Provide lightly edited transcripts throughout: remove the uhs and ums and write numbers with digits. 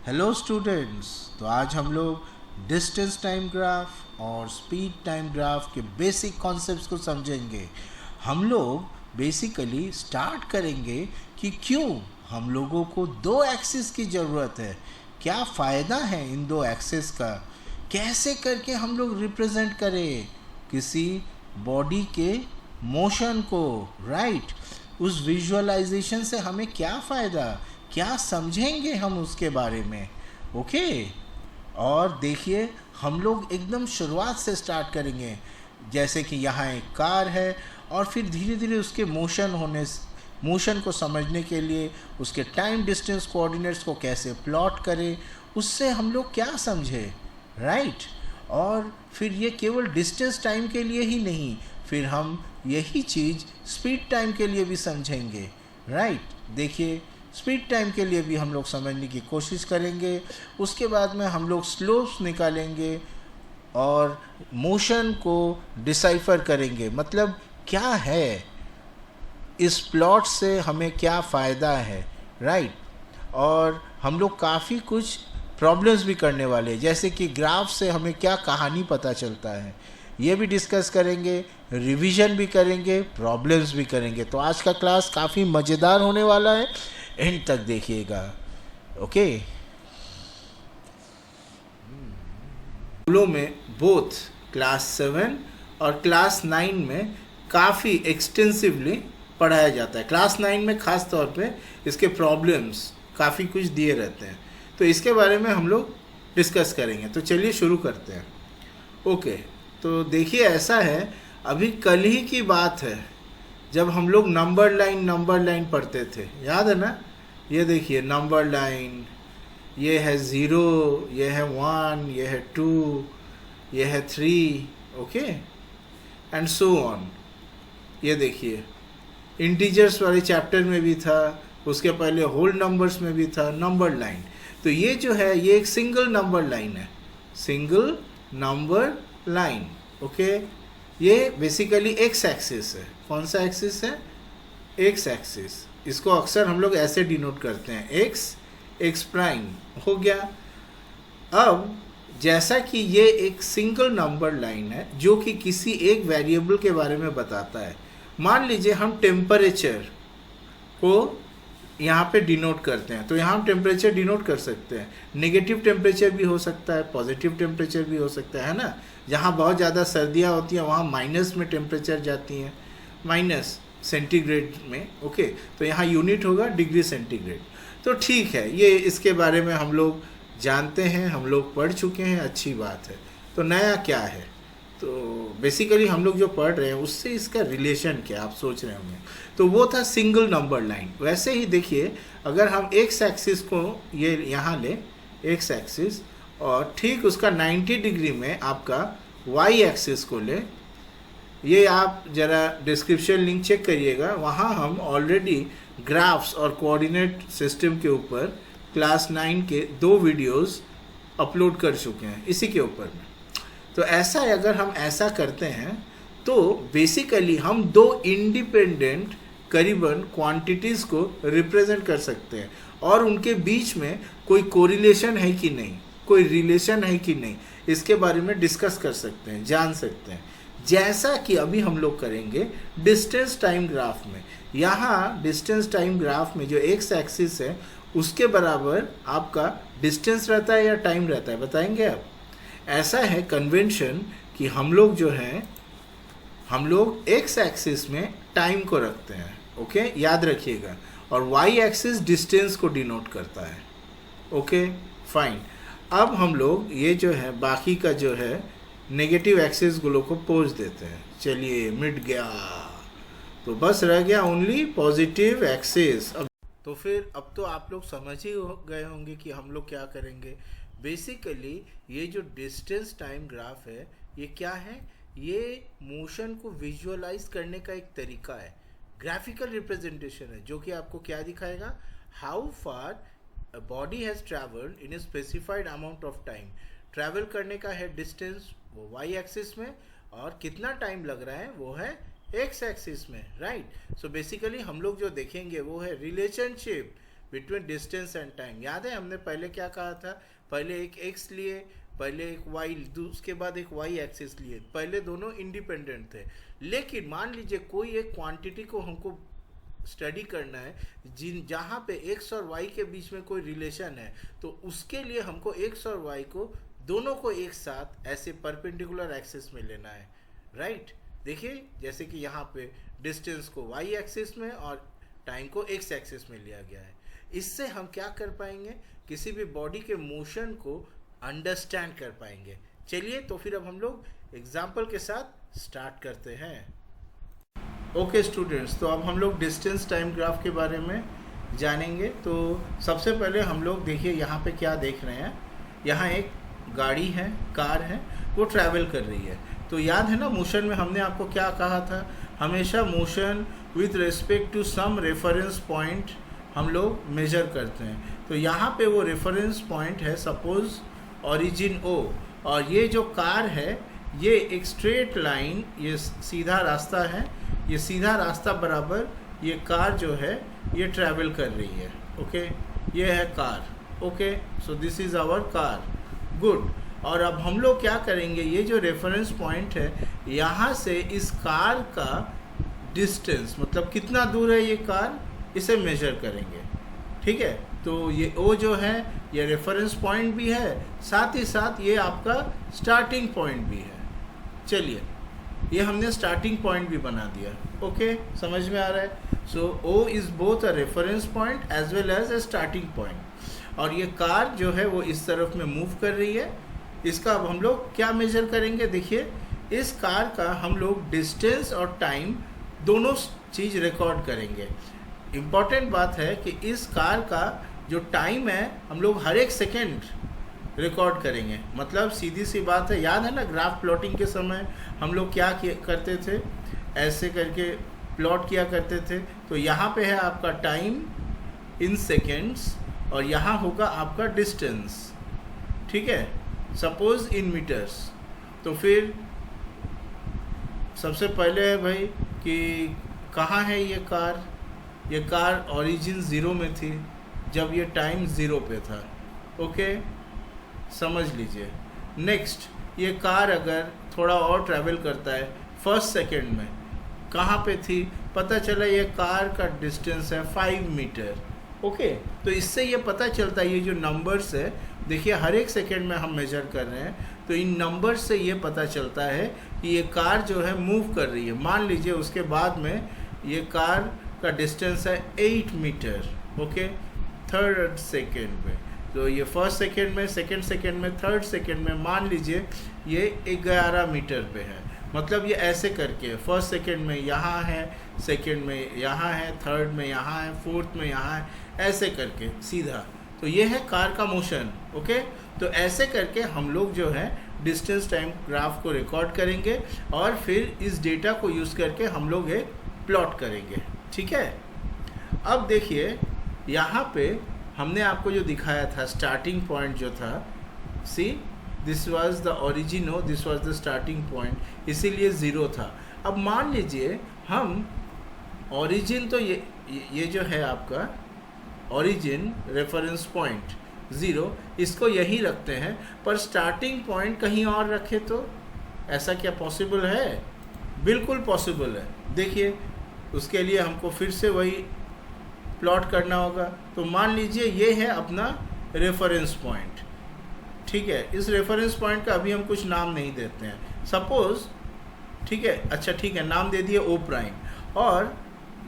Hello students. तो आज हम लोग डिस्टेंस टाइम ग्राफ और स्पीड टाइम ग्राफ के बेसिक कॉन्सेप्ट्स को समझेंगे। हम लोग बेसिकली स्टार्ट करेंगे कि क्यों हम लोगों को दो एक्सिस की ज़रूरत है, क्या फ़ायदा है इन दो एक्सिस का, कैसे करके हम लोग रिप्रेजेंट करें किसी बॉडी के मोशन को, राइट। उस विजुअलाइजेशन से हमें क्या फ़ायदा, क्या समझेंगे हम उसके बारे में। ओके। और देखिए, हम लोग एकदम शुरुआत से स्टार्ट करेंगे, जैसे कि यहाँ एक कार है और फिर धीरे धीरे उसके मोशन को समझने के लिए उसके टाइम डिस्टेंस कोऑर्डिनेट्स को कैसे प्लॉट करें, उससे हम लोग क्या समझे, राइट। और फिर ये केवल डिस्टेंस टाइम के लिए ही नहीं, फिर हम यही चीज़ स्पीड टाइम के लिए भी समझेंगे, राइट। देखिए, स्पीड टाइम के लिए भी हम लोग समझने की कोशिश करेंगे। उसके बाद में हम लोग स्लोप्स निकालेंगे और मोशन को डिसाइफर करेंगे, मतलब क्या है इस प्लॉट से, हमें क्या फ़ायदा है, राइट। और हम लोग काफ़ी कुछ प्रॉब्लम्स भी करने वाले हैं, जैसे कि ग्राफ से हमें क्या कहानी पता चलता है, ये भी डिस्कस करेंगे, रिवीजन भी करेंगे, प्रॉब्लम्स भी करेंगे। तो आज का क्लास काफ़ी मज़ेदार होने वाला है, एंड तक देखिएगा। ओके। स्कूलों में बोथ क्लास 7 और क्लास 9 में काफ़ी एक्सटेंसिवली पढ़ाया जाता है। क्लास 9 में ख़ास तौर पे इसके प्रॉब्लम्स काफ़ी कुछ दिए रहते हैं, तो इसके बारे में हम लोग डिस्कस करेंगे। तो चलिए शुरू करते हैं। ओके। तो देखिए, ऐसा है, अभी कल ही की बात है जब हम लोग नंबर लाइन पढ़ते थे, याद है ना। ये देखिए नंबर लाइन, ये है 0, ये है 1, ये है 2, ये है 3, ओके, एंड सो ऑन। ये देखिए इंटीजर्स वाले चैप्टर में भी था, उसके पहले होल नंबर्स में भी था नंबर लाइन। तो ये जो है ये एक सिंगल नंबर लाइन है, सिंगल नंबर लाइन, ओके। ये बेसिकली एक्स एक्सिस है। कौन सा एक्सिस है? X axis. इसको अक्सर हम लोग ऐसे डिनोट करते हैं, एक्स प्राइम, हो गया। अब जैसा कि ये एक सिंगल नंबर लाइन है जो कि किसी एक वेरिएबल के बारे में बताता है, मान लीजिए हम टेम्परेचर को यहाँ पे डिनोट करते हैं, तो यहाँ हम टेम्परेचर डिनोट कर सकते हैं। नेगेटिव टेम्परेचर भी हो सकता है, पॉजिटिव टेम्परेचर भी हो सकता है ना। जहाँ बहुत ज़्यादा सर्दियाँ होती हैं वहाँ माइनस में टेम्परेचर जाती हैं, माइनस सेंटीग्रेड में, ओके। तो यहाँ यूनिट होगा डिग्री सेंटीग्रेड। तो ठीक है, ये इसके बारे में हम लोग जानते हैं, हम लोग पढ़ चुके हैं, अच्छी बात है। तो नया क्या है? तो बेसिकली हम लोग जो पढ़ रहे हैं उससे इसका रिलेशन क्या, आप सोच रहे होंगे। तो वो था सिंगल नंबर लाइन। वैसे ही देखिए, अगर हम एक्स एक्सिस को ये यहाँ ले, एक्स एक्सिस, और ठीक उसका 90 डिग्री में आपका वाई एक्सिस को ले, ये आप ज़रा डिस्क्रिप्शन लिंक चेक करिएगा, वहाँ हम ऑलरेडी ग्राफ्स और कोऑर्डिनेट सिस्टम के ऊपर क्लास 9 के 2 वीडियोस अपलोड कर चुके हैं इसी के ऊपर में। तो ऐसा है, अगर हम ऐसा करते हैं तो बेसिकली हम दो इंडिपेंडेंट करीबन क्वांटिटीज़ को रिप्रेजेंट कर सकते हैं, और उनके बीच में कोई कोरिलेशन है कि नहीं, कोई रिलेशन है कि नहीं, इसके बारे में डिस्कस कर सकते हैं, जान सकते हैं। जैसा कि अभी हम लोग करेंगे डिस्टेंस टाइम ग्राफ में। यहाँ डिस्टेंस टाइम ग्राफ में जो एक्स एक्सिस है उसके बराबर आपका डिस्टेंस रहता है या टाइम रहता है, बताएंगे आप? ऐसा है कन्वेंशन कि हम लोग जो है, हम लोग एक्स एक्सिस में टाइम को रखते हैं, ओके, याद रखिएगा, और वाई एक्सिस डिस्टेंस को डिनोट करता है, ओके, फाइन। अब हम लोग ये जो है बाकी का जो है नेगेटिव एक्सिस गुलो को पोज देते हैं। चलिए, मिट गया, तो बस रह गया ओनली पॉजिटिव एक्सिस। अब तो फिर अब तो आप लोग समझ ही गए होंगे कि हम लोग क्या करेंगे। बेसिकली ये जो डिस्टेंस टाइम ग्राफ है ये क्या है? ये मोशन को विजुअलाइज करने का एक तरीका है, ग्राफिकल रिप्रेजेंटेशन है, जो कि आपको क्या दिखाएगा, how far a body has traveled in a specified amount of time। Travel करने का है डिस्टेंस, वो वाई एक्सिस में, और कितना टाइम लग रहा है वो है एक्स एक्सिस में, राइट। सो बेसिकली हम लोग जो देखेंगे वो है relationship between distance and time. याद है हमने पहले क्या कहा था, पहले एक एक्स लिए, पहले एक वाई, उसके बाद एक वाई एक्सिस लिए, पहले दोनों इंडिपेंडेंट थे। लेकिन मान लीजिए कोई एक क्वांटिटी को हमको स्टडी करना है जहाँ पे एक्स और वाई के बीच में कोई रिलेशन है, तो उसके लिए हमको एक्स और वाई को दोनों को एक साथ ऐसे परपेंडिकुलर एक्सिस में लेना है, राइट। देखिए जैसे कि यहाँ पे डिस्टेंस को वाई एक्सिस में और टाइम को एक्स एक्सिस में लिया गया है। इससे हम क्या कर पाएंगे, किसी भी बॉडी के मोशन को अंडरस्टैंड कर पाएंगे। चलिए तो फिर अब हम लोग एग्जाम्पल के साथ स्टार्ट करते हैं। ओके स्टूडेंट्स, तो अब हम लोग डिस्टेंस टाइम ग्राफ के बारे में जानेंगे। तो सबसे पहले हम लोग देखिए यहाँ पे क्या देख रहे हैं, यहाँ एक गाड़ी है, कार है, वो ट्रैवल कर रही है। तो याद है ना मोशन में हमने आपको क्या कहा था, हमेशा motion with respect to some reference point हम लोग मेजर करते हैं। तो यहाँ पे वो रेफरेंस पॉइंट है सपोज ओरिजिन ओ, और ये जो कार है ये एक स्ट्रेट लाइन, ये सीधा रास्ता है, ये सीधा रास्ता बराबर ये कार जो है ये ट्रैवल कर रही है। ओके, ये है car. Okay, so this is our car, good. और अब हम लोग क्या करेंगे, ये जो रेफरेंस पॉइंट है यहाँ से इस कार का डिस्टेंस, मतलब कितना दूर है ये कार, इसे मेजर करेंगे। ठीक है, तो ये ओ जो है ये रेफरेंस पॉइंट भी है, साथ ही साथ ये आपका स्टार्टिंग पॉइंट भी है। चलिए ये हमने स्टार्टिंग पॉइंट भी बना दिया। ओके, समझ में आ रहा है। So O is both a reference point as well as a starting point. और ये कार जो है वो इस तरफ में मूव कर रही है। इसका अब हम लोग क्या मेजर करेंगे, देखिए इस कार का हम लोग डिस्टेंस और टाइम दोनों चीज़ रिकॉर्ड करेंगे। इम्पॉर्टेंट बात है कि इस कार का जो टाइम है हम लोग हर एक सेकेंड रिकॉर्ड करेंगे। मतलब सीधी सी बात है, याद है ना ग्राफ प्लॉटिंग के समय हम लोग क्या करते थे, ऐसे करके प्लॉट किया करते थे। तो यहाँ पे है आपका टाइम इन सेकेंड्स और यहाँ होगा आपका डिस्टेंस। ठीक है, सपोज इन मीटर्स। तो फिर सबसे पहले है भाई कि कहाँ है ये कार, ये कार ओरिजिन 0 में थी जब ये टाइम 0 पे था। ओके, समझ लीजिए। नेक्स्ट, ये कार अगर थोड़ा और ट्रैवल करता है फर्स्ट सेकेंड में, कहाँ पे थी, पता चला ये कार का डिस्टेंस है 5 मीटर। ओके, तो इससे ये पता चलता है, ये जो नंबर्स है देखिए हर एक सेकेंड में हम मेजर कर रहे हैं, तो इन नंबर्स से ये पता चलता है कि ये कार जो है मूव कर रही है। मान लीजिए उसके बाद में ये कार का डिस्टेंस है 8 मीटर। ओके, थर्ड सेकेंड में, तो ये फर्स्ट सेकेंड में, सेकेंड सेकेंड में, थर्ड सेकेंड में मान लीजिए ये 11 मीटर पे है। मतलब ये ऐसे करके फर्स्ट सेकेंड में यहाँ है, सेकेंड में यहाँ है, थर्ड में यहाँ है, फोर्थ में यहाँ है, ऐसे करके सीधा। तो ये है कार का मोशन। ओके, तो ऐसे करके हम लोग जो है डिस्टेंस टाइम ग्राफ को रिकॉर्ड करेंगे और फिर इस डेटा को यूज़ करके हम लोग एक प्लॉट करेंगे। ठीक है, अब देखिए यहाँ पे हमने आपको जो दिखाया था स्टार्टिंग पॉइंट जो था, see this was the origin, this was the starting point, इसीलिए 0 था। अब मान लीजिए हम ओरिजिन, तो ये जो है आपका ओरिजिन रेफरेंस पॉइंट 0, इसको यही रखते हैं, पर स्टार्टिंग पॉइंट कहीं और रखे तो ऐसा क्या पॉसिबल है? बिल्कुल पॉसिबल है। देखिए उसके लिए हमको फिर से वही प्लॉट करना होगा। तो मान लीजिए ये है अपना रेफरेंस पॉइंट। ठीक है, इस रेफरेंस पॉइंट का अभी हम कुछ नाम नहीं देते हैं, सपोज। ठीक है, अच्छा ठीक है, नाम दे दिए ओ प्राइम, और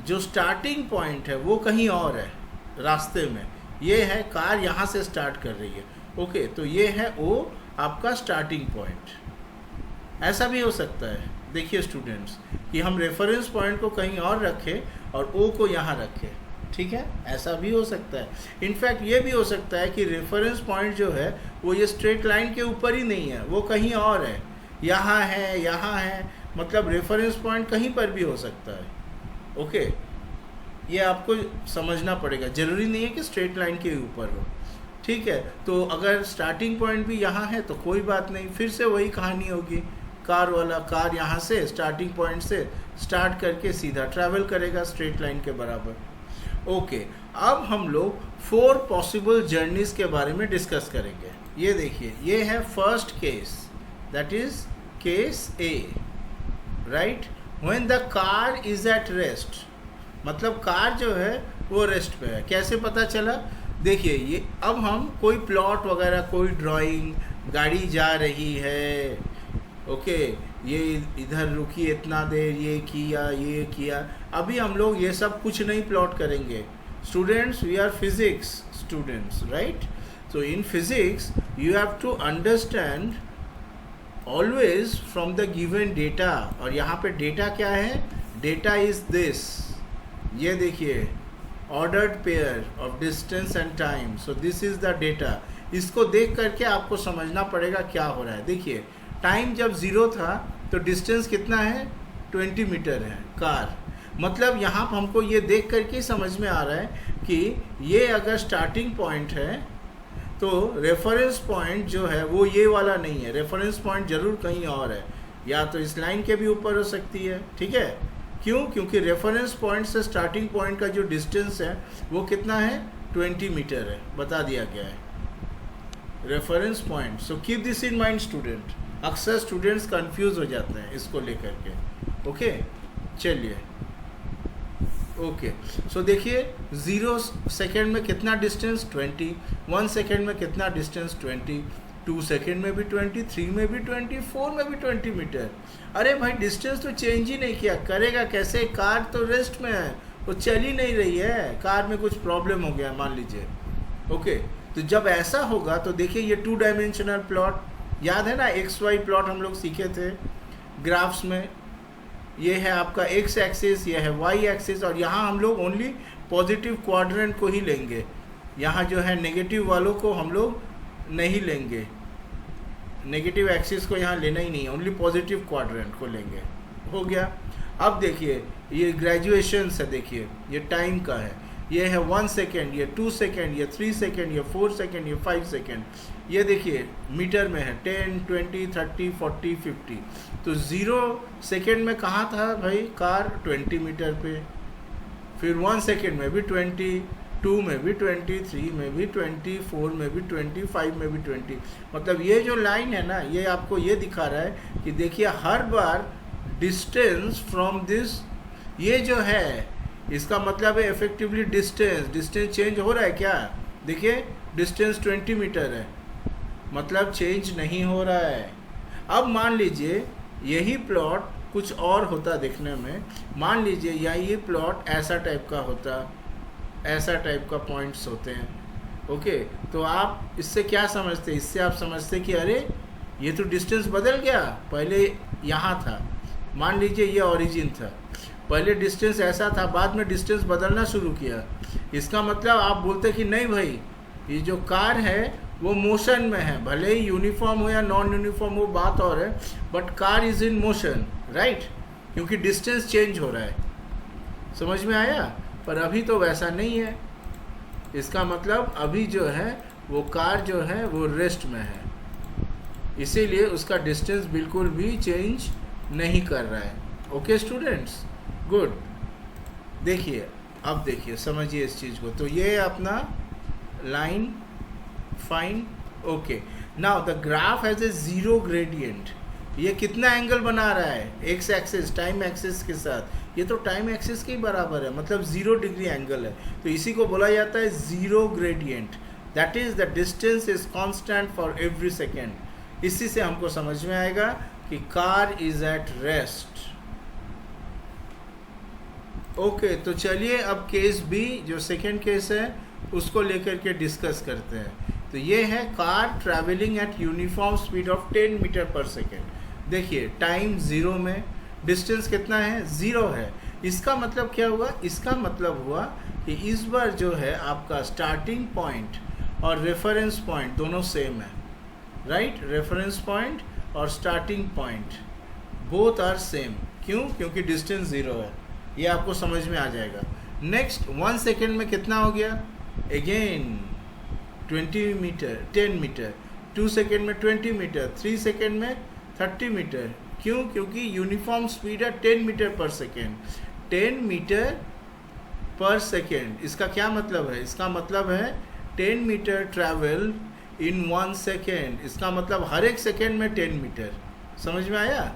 जो स्टार्टिंग पॉइंट है वो कहीं और है रास्ते में। ये है कार यहाँ से स्टार्ट कर रही है। ओके, तो ये है ओ आपका स्टार्टिंग पॉइंट। ऐसा भी हो सकता है, देखिए स्टूडेंट्स, कि हम रेफरेंस पॉइंट को कहीं और रखें और ओ को यहाँ रखें। ठीक है, ऐसा भी हो सकता है। इनफैक्ट ये भी हो सकता है कि रेफरेंस पॉइंट जो है वो ये स्ट्रेट लाइन के ऊपर ही नहीं है, वो कहीं और है, यहाँ है, यहाँ है, मतलब रेफरेंस पॉइंट कहीं पर भी हो सकता है। ओके, ये आपको समझना पड़ेगा, ज़रूरी नहीं है कि स्ट्रेट लाइन के ऊपर हो। ठीक है, तो अगर स्टार्टिंग पॉइंट भी यहाँ है तो कोई बात नहीं, फिर से वही कहानी होगी, कार वाला कार यहाँ से स्टार्टिंग पॉइंट से स्टार्ट करके सीधा ट्रैवल करेगा स्ट्रेट लाइन के बराबर। ओके, अब हम लोग 4 पॉसिबल जर्नीज के बारे में डिस्कस करेंगे। ये देखिए, ये है first case, that is case A, right. When the car is at rest, मतलब कार जो है वो रेस्ट पे है। कैसे पता चला? देखिए, ये अब हम कोई प्लॉट वगैरह, कोई ड्राइंग, गाड़ी जा रही है, ओके, ये इधर रुकी इतना देर, ये किया, अभी हम लोग ये सब कुछ नहीं प्लॉट करेंगे। Students, we are physics students, right. So in physics you have to understand always from the given data. और यहाँ पे डेटा क्या है? डेटा इज दिस, ये देखिए, ordered pair of distance and time. So this is the data. इसको देख करके आपको समझना पड़ेगा क्या हो रहा है। देखिए, टाइम जब 0 था तो डिस्टेंस कितना है? 20 मीटर है कार। मतलब यहाँ पर हमको ये देख करके समझ में आ रहा है कि ये अगर स्टार्टिंग पॉइंट है तो रेफरेंस पॉइंट जो है वो ये वाला नहीं है, रेफरेंस पॉइंट जरूर कहीं और है, या तो इस लाइन के भी ऊपर हो सकती है, ठीक है। क्यों? क्योंकि रेफरेंस पॉइंट से स्टार्टिंग पॉइंट का जो डिस्टेंस है वो कितना है? 20 मीटर है, बता दिया गया है reference point. So keep this in mind student. अक्सर स्टूडेंट्स कंफ्यूज हो जाते हैं इसको लेकर के। ओके, चलिए, ओके। सो देखिए, 0 सेकेंड में कितना डिस्टेंस? 20। 1 सेकेंड में कितना डिस्टेंस? 20। 2 सेकेंड में भी 20, 3 में भी 20, 4 में भी 20 मीटर। अरे भाई, डिस्टेंस तो चेंज ही नहीं किया, करेगा कैसे? कार तो रेस्ट में है, वो चल ही नहीं रही है, कार में कुछ प्रॉब्लम हो गया मान लीजिए। ओके, तो जब ऐसा होगा तो देखिए, ये 2 डायमेंशनल प्लॉट, याद है ना, एक्स वाई प्लॉट हम लोग सीखे थे ग्राफ्स में। ये है आपका एक्स एक्सिस, ये है वाई एक्सिस, और यहाँ हम लोग ओनली पॉजिटिव क्वाड्रेंट को ही लेंगे, यहाँ जो है नेगेटिव वालों को हम लोग नहीं लेंगे, नेगेटिव एक्सिस को यहाँ लेना ही नहीं है, ओनली पॉजिटिव क्वाड्रेंट को लेंगे। हो गया। अब देखिए, ये ग्रेजुएशन है, देखिए ये टाइम का है, ये है 1 सेकेंड, ये 2 सेकेंड, ये 3 सेकेंड, ये 4 सेकेंड, ये 5 सेकेंड। ये देखिए मीटर में है, 10, 20, 30, 40, 50। तो 0 सेकेंड में कहाँ था भाई कार? 20 मीटर पे। फिर 1 सेकेंड में भी 20, 2 में भी 20, 3 में भी 20, 4 में भी 20, 5 में भी 20। मतलब ये जो लाइन है ना, ये आपको ये दिखा रहा है कि देखिए, हर बार डिस्टेंस फ्रॉम दिस, ये जो है इसका मतलब है इफेक्टिवली डिस्टेंस चेंज हो रहा है क्या? देखिए, डिस्टेंस 20 मीटर है, मतलब चेंज नहीं हो रहा है। अब मान लीजिए यही प्लॉट कुछ और होता दिखने में, मान लीजिए ये प्लॉट ऐसा टाइप का होता, ऐसा टाइप का पॉइंट्स होते हैं। ओके, तो आप इससे क्या समझते? इससे आप समझते कि अरे ये तो डिस्टेंस बदल गया, पहले यहाँ था, मान लीजिए ये ओरिजिन था, पहले डिस्टेंस ऐसा था, बाद में डिस्टेंस बदलना शुरू किया। इसका मतलब आप बोलते कि नहीं भाई, ये जो कार है वो मोशन में है, भले ही यूनिफॉर्म हो या नॉन यूनिफॉर्म हो बात और है, but car is in motion, right, क्योंकि डिस्टेंस चेंज हो रहा है। समझ में आया? पर अभी तो वैसा नहीं है। इसका मतलब अभी जो है वो कार जो है वो रेस्ट में है, इसीलिए उसका डिस्टेंस बिल्कुल भी चेंज नहीं कर रहा है। Okay students, good. देखिए, अब देखिए, समझिए इस चीज़ को। तो ये अपना line, fine, okay. Now the graph has A 0 gradient. ये कितना एंगल बना रहा है? एक्स एक्सिस, टाइम एक्सिस के साथ। ये तो टाइम एक्सिस के ही बराबर है, मतलब 0 डिग्री एंगल है, तो इसी को बोला जाता है 0 gradient. That is the distance is constant for every second. इसी से हमको समझ में आएगा कि car is at rest. Okay, तो चलिए अब केस बी, जो सेकेंड केस है, उसको लेकर के डिस्कस करते हैं। तो ये है car travelling at uniform speed of 10 metre per second. देखिए, टाइम 0 में, डिस्टेंस कितना है? 0 है। इसका मतलब क्या हुआ? इसका मतलब हुआ कि इस बार जो है आपका स्टार्टिंग पॉइंट और रेफरेंस पॉइंट दोनों सेम है, राइट। रेफरेंस पॉइंट और starting point both are same. क्यों? क्योंकि डिस्टेंस 0 है। ये आपको समझ में आ जाएगा। नेक्स्ट, 1 सेकेंड में कितना हो गया? Again 20 metre, 10 metre. 2 सेकेंड में 20 मीटर, 3 सेकेंड में 30 मीटर। क्यों? क्योंकि यूनिफॉर्म स्पीड है 10 metre per second. 10 metre per second. इसका क्या मतलब है? इसका मतलब है 10 मीटर ट्रैवल इन 1 सेकेंड। इसका मतलब हर एक सेकेंड में 10 मीटर। समझ में आया?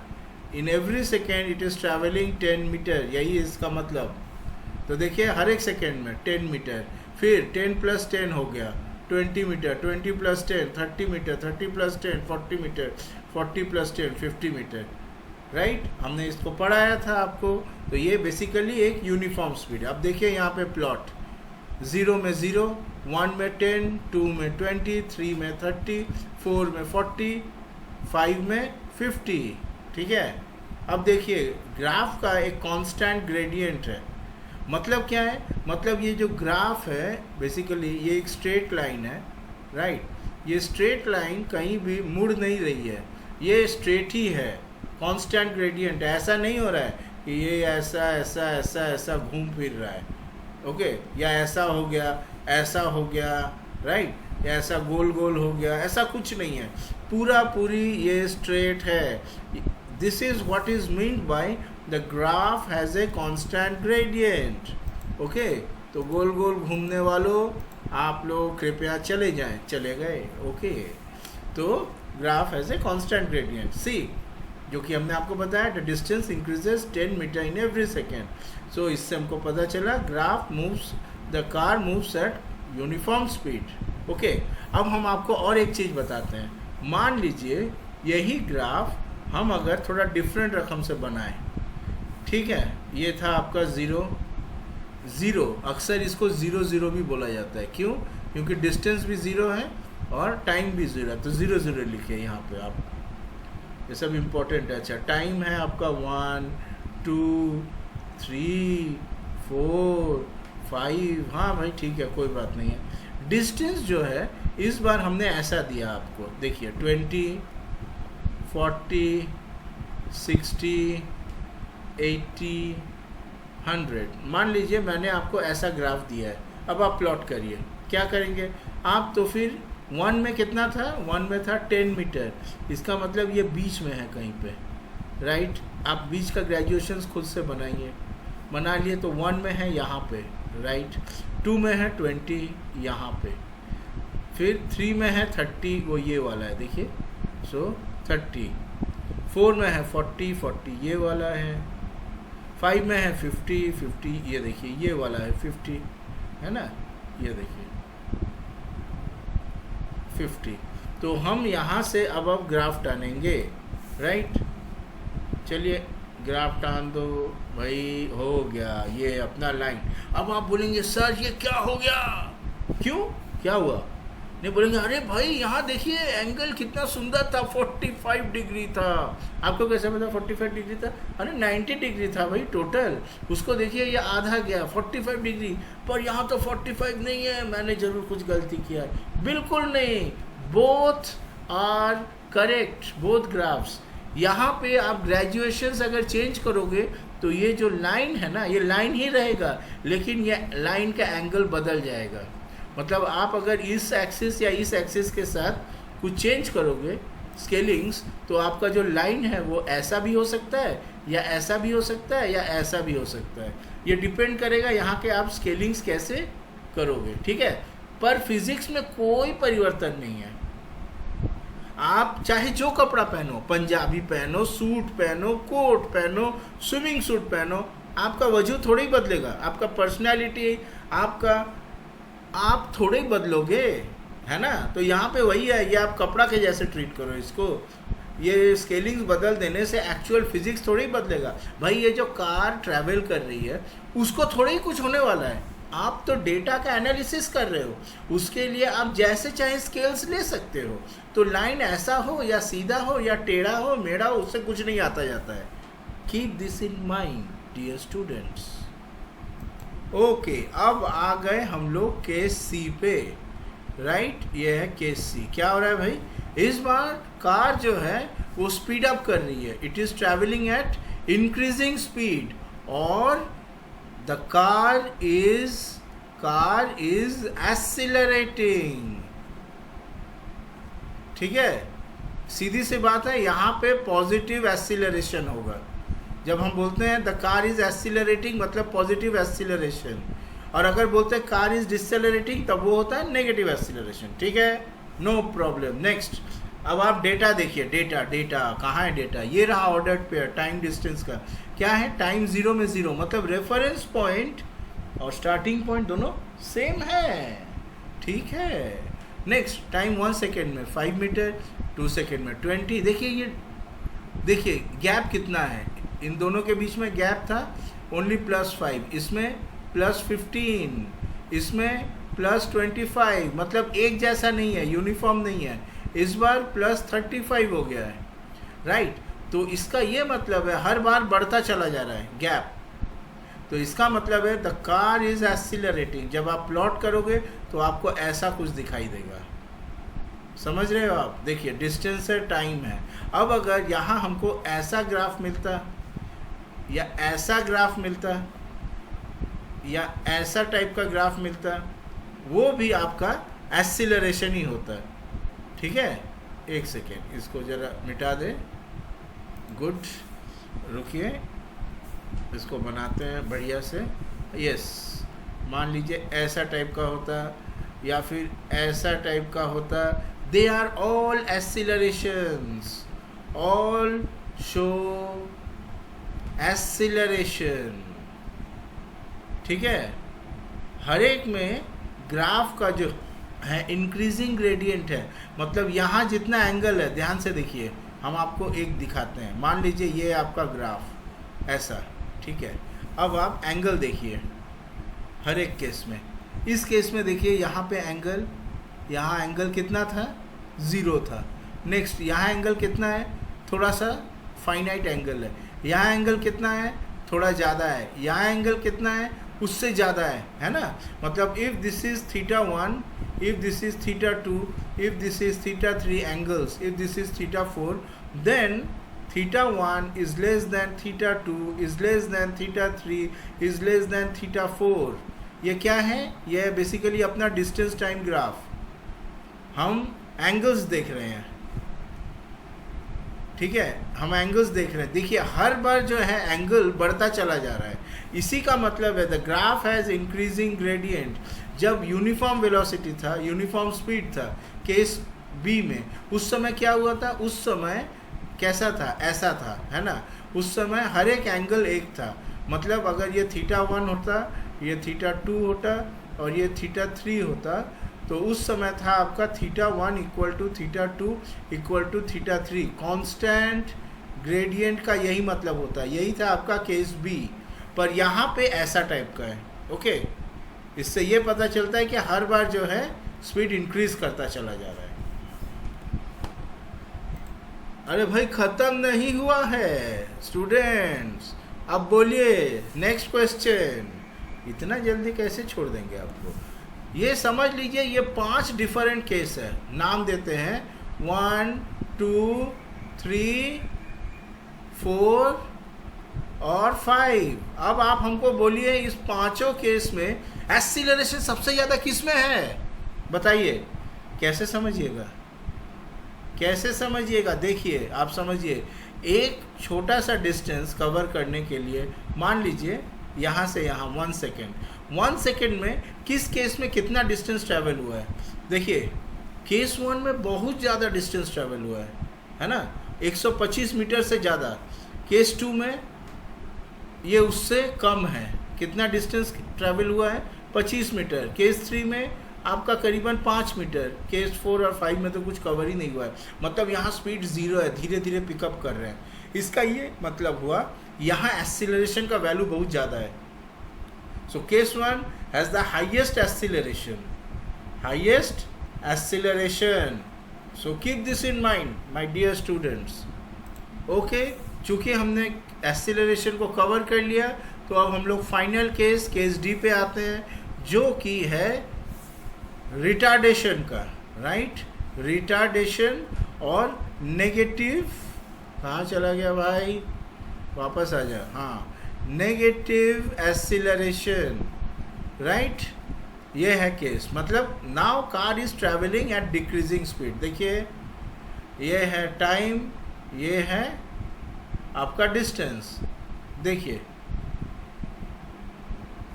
In every second it is travelling 10 metre, यही इसका मतलब। तो देखिए हर एक सेकेंड में 10 मीटर, फिर 10 + 10 हो गया 20 metre, 20 + 10 30 metre, 30 + 10 40 metre, 40 + 10 50 metre. Right, हमने इसको पढ़ाया था आपको। तो ये बेसिकली एक यूनिफॉर्म स्पीड। अब देखिए यहाँ पे प्लॉट, 0 में 0, 1 में 10, 2 में 20, 3 में 30, 4 में 40, 5 में 50। ठीक है, अब देखिए ग्राफ का एक कांस्टेंट ग्रेडियंट है। मतलब क्या है? मतलब ये जो ग्राफ है बेसिकली ये एक स्ट्रेट लाइन है। राइट, ये स्ट्रेट लाइन कहीं भी मुड़ नहीं रही है, ये स्ट्रेट ही है, कांस्टेंट ग्रेडियंट। ऐसा नहीं हो रहा है कि ये ऐसा ऐसा ऐसा ऐसा घूम फिर रहा है, ओके, या ऐसा हो गया, ऐसा हो गया, राइट, या ऐसा गोल गोल हो गया, ऐसा कुछ नहीं है। पूरा पूरी ये स्ट्रेट है। This is what is meant by the graph has a constant gradient. Okay, तो गोल गोल घूमने वालों आप लोग कृपया चले जाएं। चले गए? ओके, तो graph has a constant gradient. See, जो कि हमने आपको बताया, the distance increases 10 metre in every second. So इससे हमको पता चला graph moves, the car moves at uniform speed. Okay, अब हम आपको और एक चीज़ बताते हैं। मान लीजिए यही ग्राफ हम अगर थोड़ा डिफरेंट रकम से बनाएं। ठीक है, ये था आपका 0 0, अक्सर इसको 0 0 भी बोला जाता है। क्यों? क्योंकि डिस्टेंस भी 0 है और टाइम भी 0 है, तो 0 0 लिखे यहाँ पे आप। ये सब इम्पोर्टेंट है। अच्छा, टाइम है आपका 1 2 3 4 5। हाँ भाई ठीक है, कोई बात नहीं है। डिस्टेंस जो है इस बार हमने ऐसा दिया आपको, देखिए 20 40 60 80 100। मान लीजिए मैंने आपको ऐसा ग्राफ दिया है। अब आप प्लॉट करिए, क्या करेंगे आप? तो फिर 1 में कितना था? 1 में था 10 मीटर। इसका मतलब ये बीच में है कहीं पे। राइट, आप बीच का ग्रेजुएशंस खुद से बनाइए। बना लिए तो 1 में है यहाँ पे, राइट, 2 में है 20 यहाँ पे, फिर 3 में है 30, वो ये वाला है देखिए, सो 30, 4 में है 40 40, ये वाला है, 5 में है 50 50, ये देखिए ये वाला है 50, है ना, ये देखिए 50। तो हम यहाँ से अब ग्राफ टानेंगे। राइट, चलिए ग्राफ टान दो भाई, हो गया ये अपना लाइन। अब आप बोलेंगे सर ये क्या हो गया? क्यों, क्या हुआ? नहीं बोलेंगे अरे भाई यहाँ देखिए एंगल कितना सुंदर था, 45 डिग्री था। आपको कैसे पता 45 डिग्री था? अरे 90 डिग्री था भाई टोटल। उसको देखिए ये आधा गया 45 डिग्री, पर यहाँ तो 45 नहीं है, मैंने जरूर कुछ गलती किया है। बिल्कुल नहीं, both are correct, both graphs. यहाँ पे आप ग्रेजुएशंस अगर चेंज करोगे तो ये जो लाइन है ना, ये लाइन ही रहेगा, लेकिन ये लाइन का एंगल बदल जाएगा। मतलब आप अगर इस एक्सिस या इस एक्सिस के साथ कुछ चेंज करोगे स्केलिंग्स, तो आपका जो लाइन है वो ऐसा भी हो सकता है, या ऐसा भी हो सकता है, या ऐसा भी हो सकता है। ये डिपेंड करेगा यहाँ के आप स्केलिंग्स कैसे करोगे। ठीक है, पर फिजिक्स में कोई परिवर्तन नहीं है। आप चाहे जो कपड़ा पहनो, पंजाबी पहनो, सूट पहनो, कोट पहनो, स्विमिंग सूट पहनो, आपका वजूद थोड़ा ही बदलेगा, आपका पर्सनैलिटी, आपका आप थोड़े ही बदलोगे, है ना। तो यहाँ पे वही है, ये आप कपड़ा के जैसे ट्रीट करो इसको। ये स्केलिंग्स बदल देने से एक्चुअल फिजिक्स थोड़ी ही बदलेगा भाई। ये जो कार ट्रैवल कर रही है उसको थोड़ा ही कुछ होने वाला है। आप तो डेटा का एनालिसिस कर रहे हो, उसके लिए आप जैसे चाहे स्केल्स ले सकते हो। तो लाइन ऐसा हो या सीधा हो या टेढ़ा हो मेढ़ा हो, उससे कुछ नहीं आता जाता है। Keep this in mind dear students. Okay, अब आ गए हम लोग केस सी पे। राइट, ये है केस सी। क्या हो रहा है भाई? इस बार कार जो है वो स्पीड अप कर रही है। It is travelling eight increasing speed, और द कार इज एक्सीलरेटिंग। ठीक है, सीधी सी बात है, यहाँ पे पॉजिटिव एक्सीलरेशन होगा। जब हम बोलते हैं द कार इज एक्सीलरेटिंग, मतलब पॉजिटिव एक्सीलरेशन। और अगर बोलते हैं कार इज डिसेलरेटिंग तब वो होता है नेगेटिव एक्सीलरेशन, ठीक है, नो प्रॉब्लम। नेक्स्ट, अब आप डेटा देखिए, डेटा कहाँ है डेटा, ये रहा ऑर्डर्ड पेयर टाइम डिस्टेंस का, क्या है टाइम 0 में 0, मतलब रेफरेंस पॉइंट और स्टार्टिंग पॉइंट दोनों सेम है, ठीक है। नेक्स्ट, टाइम 1 सेकेंड में 5 मीटर, 2 सेकेंड में 20। देखिए ये देखिए गैप कितना है, इन दोनों के बीच में गैप था ओनली +5, इसमें +15, इसमें +25, मतलब एक जैसा नहीं है, यूनिफॉर्म नहीं है। इस बार +35 हो गया है, राइट। तो इसका ये मतलब है हर बार बढ़ता चला जा रहा है गैप, तो इसका मतलब है द कार इज एक्सीलरेटिंग। जब आप प्लॉट करोगे तो आपको ऐसा कुछ दिखाई देगा, समझ रहे हो आप। देखिए डिस्टेंस है, टाइम है। अब अगर यहाँ हमको ऐसा ग्राफ मिलता या ऐसा ग्राफ मिलता या ऐसा टाइप का ग्राफ मिलता, वो भी आपका एक्सीलरेशन ही होता है, ठीक है। एक सेकेंड, इसको ज़रा मिटा दे, गुड, रुकिए, इसको बनाते हैं बढ़िया से। यस, मान लीजिए ऐसा टाइप का होता या फिर ऐसा टाइप का होता, they are all accelerations, all show acceleration, ठीक है। हर एक में ग्राफ का जो है इंक्रीजिंग ग्रेडियंट है, मतलब यहाँ जितना एंगल है, ध्यान से देखिए, हम आपको एक दिखाते हैं। मान लीजिए ये आपका ग्राफ ऐसा, ठीक है। अब आप एंगल देखिए हर एक केस में। इस केस में देखिए यहाँ पे एंगल, यहाँ एंगल कितना था, 0 था। नेक्स्ट, यहाँ एंगल कितना है, थोड़ा सा फाइनाइट एंगल है। यहाँ एंगल कितना है, थोड़ा ज़्यादा है। यहाँ एंगल कितना है, उससे ज़्यादा है ना। मतलब if this is θ1, if this is θ2, if this is θ3 angles, if this is θ4, then θ1 is less than θ2 is less than θ3 is less than θ4। ये क्या है, ये है बेसिकली अपना डिस्टेंस टाइम ग्राफ। हम एंगल्स देख रहे हैं, ठीक है, हम एंगल्स देख रहे हैं। देखिए हर बार जो है एंगल बढ़ता चला जा रहा है, इसी का मतलब है the graph has increasing gradient. जब यूनिफॉर्म वेलोसिटी था, यूनिफॉर्म स्पीड था केस बी में, उस समय क्या हुआ था, उस समय कैसा था, ऐसा था, है ना। उस समय हर एक एंगल एक था, मतलब अगर ये θ1 होता, ये θ2 होता और ये θ3 होता, तो उस समय था आपका θ1 equal to θ2 equal to θ3। Constant gradient का यही मतलब होता है, यही था आपका केस बी। पर यहाँ पे ऐसा टाइप का है, ओके। इससे ये पता चलता है कि हर बार जो है स्पीड इंक्रीज करता चला जा रहा है। अरे भाई ख़त्म नहीं हुआ है स्टूडेंट्स, अब बोलिए नेक्स्ट क्वेश्चन। इतना जल्दी कैसे छोड़ देंगे आपको। ये समझ लीजिए ये 5 डिफरेंट केस है, नाम देते हैं 1 2 3 4 और 5। अब आप हमको बोलिए इस पांचों केस में एक्सीलरेशन सबसे ज़्यादा किस में है, बताइए। कैसे समझिएगा, कैसे समझिएगा, देखिए आप समझिए। एक छोटा सा डिस्टेंस कवर करने के लिए मान लीजिए यहाँ से यहाँ 1 सेकेंड, 1 सेकेंड में किस केस में कितना डिस्टेंस ट्रैवल हुआ है। देखिए केस 1 में बहुत ज़्यादा डिस्टेंस ट्रैवल हुआ है ना, 125 मीटर से ज़्यादा। केस 2 में ये उससे कम है, कितना डिस्टेंस ट्रैवल हुआ है, 25 मीटर। केस 3 में आपका करीबन 5 मीटर। केस 4 और 5 में तो कुछ कवर ही नहीं हुआ है, मतलब यहाँ स्पीड 0 है, धीरे धीरे पिकअप कर रहे हैं। इसका ये मतलब हुआ यहाँ एक्सीलरेशन का वैल्यू बहुत ज़्यादा है। So case 1 has the highest acceleration, highest acceleration. So keep this in mind my dear students, okay. चूँकि हमने एक्सीलरेशन को कवर कर लिया, तो अब हम लोग फाइनल केस, केस डी पे आते हैं, जो कि है रिटार्डेशन का, राइट। रिटार्डेशन और नेगेटिव, कहाँ चला गया भाई, वापस आ जा, हाँ, नेगेटिव एक्सीलरेशन, राइट। ये है केस, मतलब now car is travelling eight decreasing speed. देखिए ये है टाइम, ये है आपका डिस्टेंस। देखिए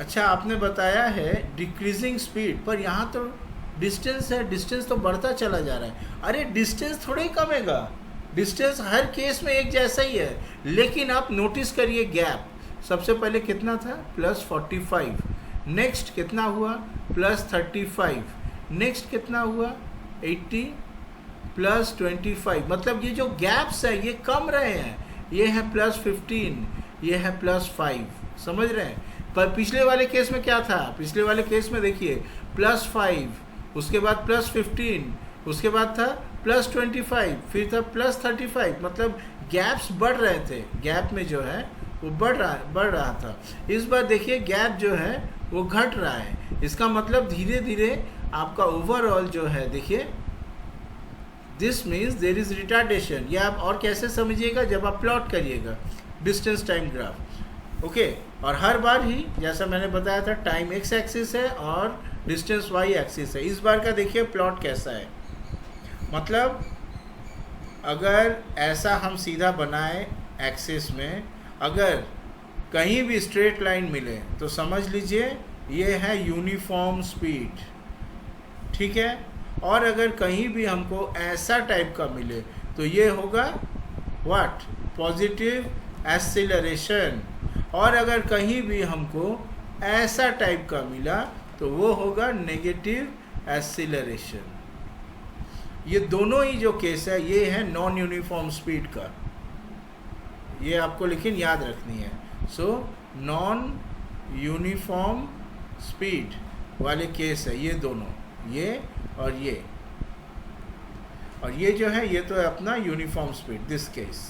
अच्छा, आपने बताया है डिक्रीजिंग स्पीड, पर यहाँ तो डिस्टेंस है, डिस्टेंस तो बढ़ता चला जा रहा है। अरे डिस्टेंस थोड़ा ही कमेगा, डिस्टेंस हर केस में एक जैसा ही है, लेकिन आप नोटिस करिए गैप। सबसे पहले कितना था, +45, नेक्स्ट कितना हुआ, +35, नेक्स्ट कितना हुआ, 80, +25। मतलब ये जो गैप्स है ये कम रहे हैं। ये है +15, ये है +5, समझ रहे हैं। पर पिछले वाले केस में क्या था, पिछले वाले केस में देखिए +5, उसके बाद +15, उसके बाद था +25, फिर था +35। मतलब गैप्स बढ़ रहे थे, गैप में जो है वो बढ़ रहा था। इस बार देखिए गैप जो है वो घट रहा है। इसका मतलब धीरे धीरे आपका ओवरऑल जो है, देखिए this means there is retardation. ये आप और कैसे समझिएगा, जब आप प्लॉट करिएगा डिस्टेंस टाइम ग्राफ, ओके। और हर बार ही जैसा मैंने बताया था, टाइम x एक्सिस है और डिस्टेंस y एक्सिस है। इस बार का देखिए प्लॉट कैसा है, मतलब अगर ऐसा हम सीधा बनाए एक्सिस में, अगर कहीं भी स्ट्रेट लाइन मिले तो समझ लीजिए ये है यूनिफॉर्म स्पीड, ठीक है। और अगर कहीं भी हमको ऐसा टाइप का मिले तो ये होगा व्हाट, पॉजिटिव एक्सीलरेशन। और अगर कहीं भी हमको ऐसा टाइप का मिला तो वो होगा नेगेटिव एक्सीलरेशन। ये दोनों ही जो केस है ये है नॉन यूनिफॉर्म स्पीड का, ये आपको लेकिन याद रखनी है। सो नॉन यूनिफॉर्म स्पीड वाले केस है ये दोनों, ये और ये। और ये जो है ये तो है अपना यूनिफॉर्म स्पीड, दिस केस,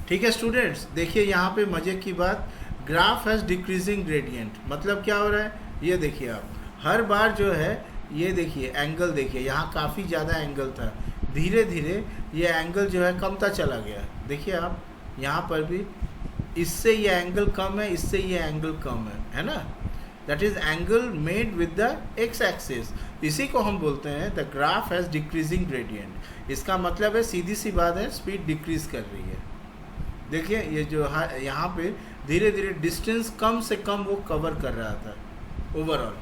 ठीक है स्टूडेंट्स। देखिए यहाँ पे मजे की बात, ग्राफ हैज़ डिक्रीजिंग ग्रेडियंट। मतलब क्या हो रहा है, ये देखिए आप हर बार जो है, ये देखिए एंगल, देखिए यहाँ काफ़ी ज़्यादा एंगल था, धीरे धीरे ये एंगल जो है कमता चला गया। देखिए आप यहाँ पर भी, इससे ये एंगल कम है, इससे ये एंगल कम है ना। That is angle made with the x axis. इसी को हम बोलते हैं the graph has decreasing gradient. इसका मतलब है, सीधी सी बात है, स्पीड डिक्रीज कर रही है। देखिए ये जो यहाँ पे धीरे धीरे डिस्टेंस कम से कम वो कवर कर रहा था ओवरऑल।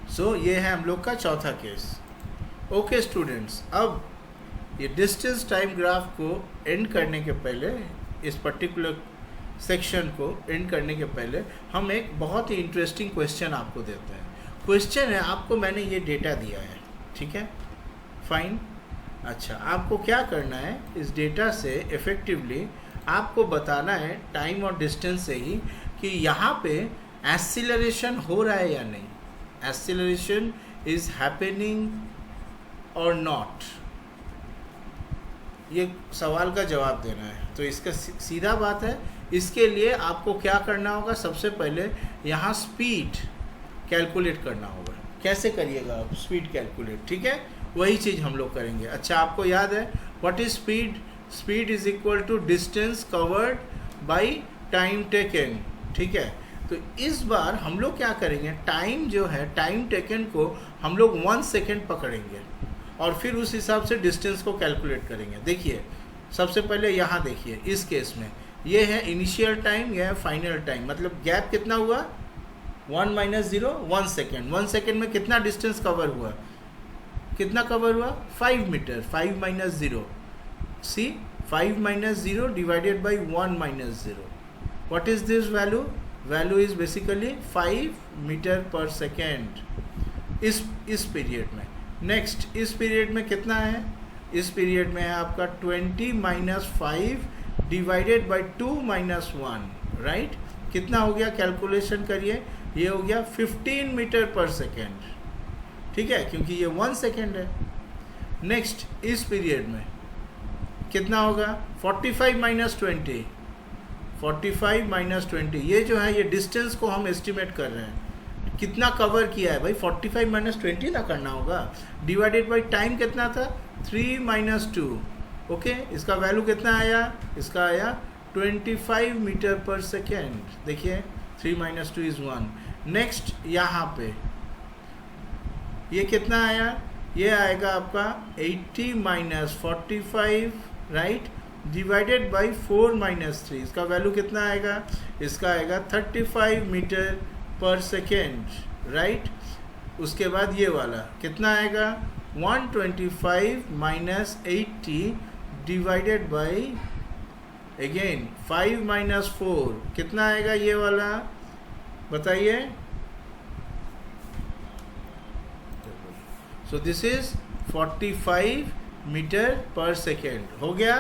सो ये है हम लोग का चौथा केस। ओके स्टूडेंट्स, अब ये डिस्टेंस टाइम ग्राफ को एंड करने के पहले, इस पर्टिकुलर सेक्शन को एंड करने के पहले हम एक बहुत ही इंटरेस्टिंग क्वेश्चन आपको देते हैं। क्वेश्चन है, आपको मैंने ये डेटा दिया है, ठीक है, फाइन। अच्छा, आपको क्या करना है, इस डेटा से इफ़ेक्टिवली आपको बताना है टाइम और डिस्टेंस से ही कि यहाँ पे एक्सीलरेशन हो रहा है या नहीं, एक्सीलरेशन इज हैपनिंग और नॉट। ये सवाल का जवाब देना है। तो इसका सीधा बात है, इसके लिए आपको क्या करना होगा, सबसे पहले यहाँ स्पीड कैलकुलेट करना होगा। कैसे करिएगा आप स्पीड कैलकुलेट, ठीक है, वही चीज़ हम लोग करेंगे। अच्छा, आपको याद है what is speed, speed is equal to distance covered by time taken, ठीक है। तो इस बार हम लोग क्या करेंगे, टाइम जो है, टाइम टेकन को हम लोग 1 सेकेंड पकड़ेंगे और फिर उस हिसाब से डिस्टेंस को कैलकुलेट करेंगे। देखिए सबसे पहले यहाँ देखिए, इस केस में ये है इनिशियल टाइम, यह है फाइनल टाइम। मतलब गैप कितना हुआ, 1 - 0 1 सेकेंड। 1 सेकेंड में कितना डिस्टेंस कवर हुआ, कितना कवर हुआ, 5 metre. 5 - 0, see 5 - 0 divided by 1 - 0। What is this value, value is basically 5 metre per second इस पीरियड में। नेक्स्ट इस पीरियड में कितना है, इस पीरियड में है आपका 20 - 5 डिवाइडेड बाई 2 - 1, राइट। कितना हो गया, कैलकुलेशन करिए, ये हो गया 15 मीटर पर सेकेंड, ठीक है, क्योंकि ये 1 सेकेंड है। नेक्स्ट इस पीरियड में कितना होगा, 45 - 20, 45 - 20। ये जो है ये डिस्टेंस को हम एस्टिमेट कर रहे हैं, कितना कवर किया है भाई, 45 - 20 ना करना होगा, डिवाइडेड बाई टाइम कितना था, 3 - 2, ओके। इसका वैल्यू कितना आया, इसका आया 25 मीटर पर सेकेंड। देखिए 3 - 2 इज 1। नेक्स्ट यहाँ पे ये कितना आया, ये आएगा आपका 80 - 45, राइट, डिवाइडेड बाई 4 माइनस 3, इसका वैल्यू कितना आएगा? इसका आएगा 35 मीटर पर सेकेंड, राइट। उसके बाद ये वाला कितना आएगा? 125 minus 80 divided by again 5 minus 4, कितना आएगा ये वाला? बताइए। So this is 45 metre per second हो गया,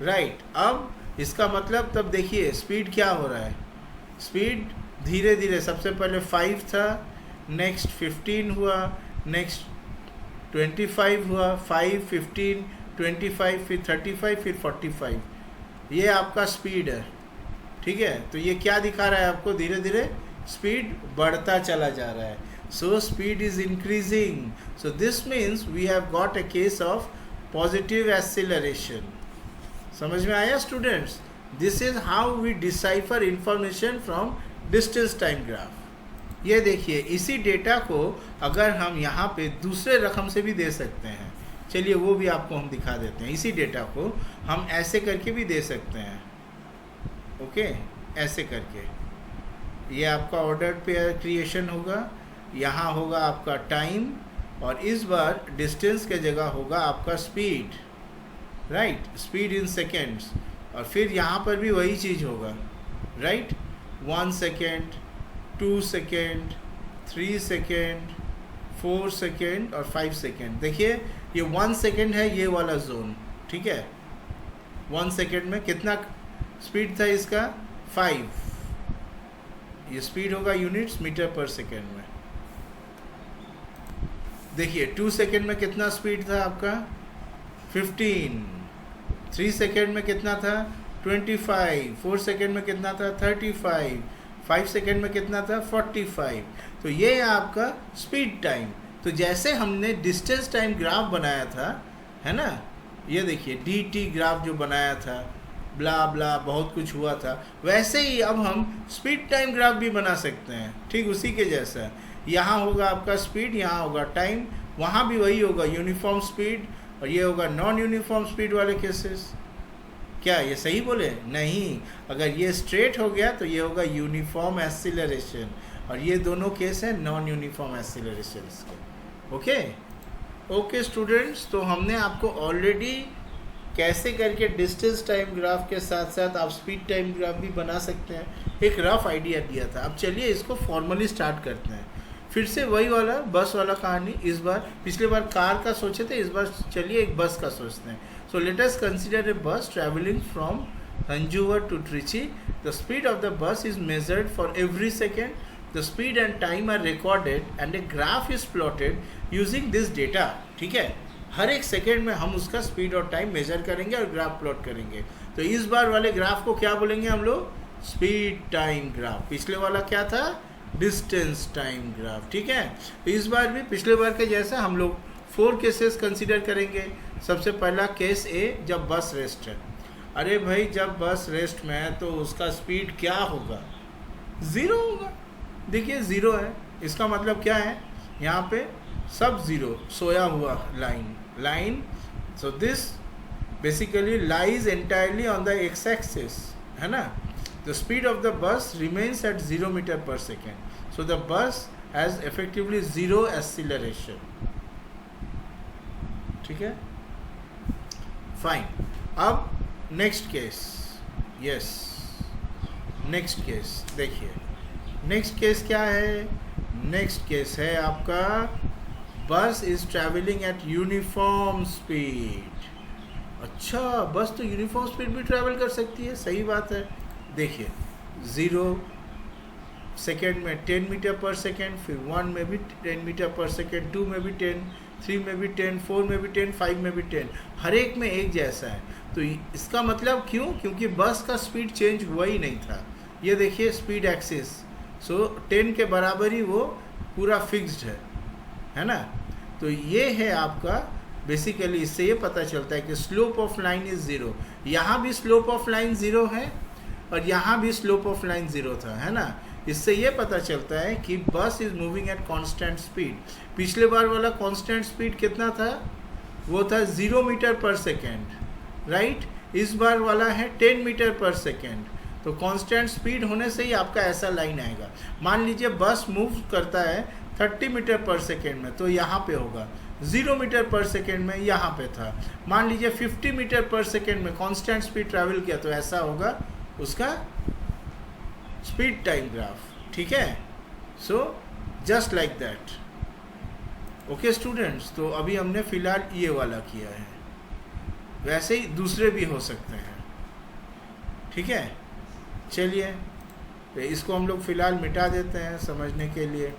राइट। अब इसका मतलब तब देखिए स्पीड क्या हो रहा है। स्पीड धीरे धीरे, सबसे पहले 5 था, नेक्स्ट 15 हुआ, नेक्स्ट 25 हुआ, 5, 15, 25, फिर 35, फिर 45। ये आपका स्पीड है, ठीक है। तो ये क्या दिखा रहा है आपको? धीरे धीरे स्पीड बढ़ता चला जा रहा है। So speed is increasing. So this means we have got a case of positive acceleration. समझ में आया students? This is how we decipher information from distance time graph. ये देखिए, इसी डेटा को अगर हम यहाँ पे दूसरे रकम से भी दे सकते हैं। चलिए वो भी आपको हम दिखा देते हैं। इसी डेटा को हम ऐसे करके भी दे सकते हैं, ओके, ऐसे करके। ये आपका ऑर्डर्ड पेयर क्रिएशन होगा, यहाँ होगा आपका टाइम, और इस बार डिस्टेंस के जगह होगा आपका speed, right, speed in seconds. और फिर यहाँ पर भी वही चीज़ होगा, right, 1 second, 2 second, 3 second, 4 second और 5 सेकेंड। देखिए ये 1 सेकेंड है, ये वाला जोन, ठीक है। 1 सेकेंड में कितना स्पीड था इसका? 5। ये स्पीड होगा यूनिट्स मीटर पर सेकेंड में। देखिए 2 सेकेंड में कितना स्पीड था आपका? 15। 3 सेकेंड में कितना था? 25। 4 सेकेंड में कितना था? 35। 5 सेकेंड में कितना था? 45। तो ये है आपका स्पीड टाइम। तो जैसे हमने डिस्टेंस टाइम ग्राफ बनाया था, है ना, ये देखिए dt ग्राफ जो बनाया था, ब्ला ब्ला बहुत कुछ हुआ था, वैसे ही अब हम स्पीड टाइम ग्राफ भी बना सकते हैं, ठीक उसी के जैसा। यहाँ होगा आपका स्पीड, यहाँ होगा टाइम, वहाँ भी वही होगा यूनिफॉर्म स्पीड, और ये होगा नॉन यूनिफॉर्म स्पीड वाले केसेस। क्या ये सही बोले? नहीं, अगर ये स्ट्रेट हो गया तो ये होगा यूनिफॉर्म एक्सीलरेशन, और ये दोनों केस हैं नॉन यूनिफॉर्म एक्सीलरेशन के। ओके स्टूडेंट्स, तो हमने आपको ऑलरेडी कैसे करके डिस्टेंस टाइम ग्राफ के साथ साथ आप स्पीड टाइम ग्राफ भी बना सकते हैं, एक रफ आइडिया दिया था। अब चलिए इसको फॉर्मली स्टार्ट करते हैं। फिर से वही वाला बस वाला कहानी। इस बार, पिछले बार कार का सोचे थे, इस बार चलिए एक बस का सोचते हैं। So let us consider a बस travelling from Tanjore to Trichy. The speed of the bus is measured for every second. The speed and time are recorded and a graph is plotted using this data. ठीक है, हर एक second में हम उसका speed और time major करेंगे और graph plot करेंगे। तो इस बार वाले ग्राफ को क्या बोलेंगे हम लोग? Speed time graph. पिछले वाला क्या था? डिस्टेंस टाइम ग्राफ, ठीक है। तो इस बार भी पिछले बार के जैसा हम लोग 4 केसेस कंसिडर करेंगे। सबसे पहला केस ए, जब बस रेस्ट है। अरे भाई, जब बस रेस्ट में है तो उसका स्पीड क्या होगा? 0 होगा। देखिए 0 है, इसका मतलब क्या है? यहाँ पे सब 0 सोया हुआ line. So this basically lies entirely on the X axis, है ना। The speed of the bus remains at 0 metre per second. So the bus has effectively 0 acceleration, ठीक है, फाइन। अब next case, yes, next case देखिए। Next case क्या है? Next case है आपका bus is travelling at uniform speed. अच्छा, बस तो यूनिफॉर्म स्पीड भी ट्रैवल कर सकती है, सही बात है। देखिए 0 सेकेंड में 10 मीटर पर सेकेंड, फिर 1 में भी 10 मीटर पर सेकेंड, 2 में भी 10, 3 में भी 10, 4 में भी 10, 5 में भी 10, हर एक में एक जैसा है। तो इसका मतलब क्यों? क्योंकि बस का स्पीड चेंज हुआ ही नहीं था। ये देखिए स्पीड एक्सिस, सो 10 के बराबर ही वो पूरा फिक्स्ड है ना। तो ये है आपका बेसिकली, इससे ये पता चलता है कि स्लोप ऑफ लाइन इज 0। यहाँ भी स्लोप ऑफ लाइन 0 है और यहाँ भी स्लोप ऑफ लाइन 0 था, है ना। इससे ये पता चलता है कि बस is moving at constant speed. पिछले बार वाला कांस्टेंट स्पीड कितना था? वो था 0 मीटर पर सेकेंड, राइट। इस बार वाला है 10 मीटर पर सेकेंड, तो कांस्टेंट स्पीड होने से ही आपका ऐसा लाइन आएगा। मान लीजिए बस मूव करता है 30 मीटर पर सेकेंड में, तो यहाँ पे होगा। 0 मीटर पर सेकेंड में यहाँ पे था। मान लीजिए 50 मीटर पर सेकेंड में कांस्टेंट स्पीड ट्रैवल किया, तो ऐसा होगा उसका स्पीड टाइम ग्राफ। ठीक है, so just like that. Okay students, तो अभी हमने फिलहाल ये वाला किया है, वैसे ही दूसरे भी हो सकते हैं। ठीक है, चलिए तो इसको हम लोग फिलहाल मिटा देते हैं समझने के लिए,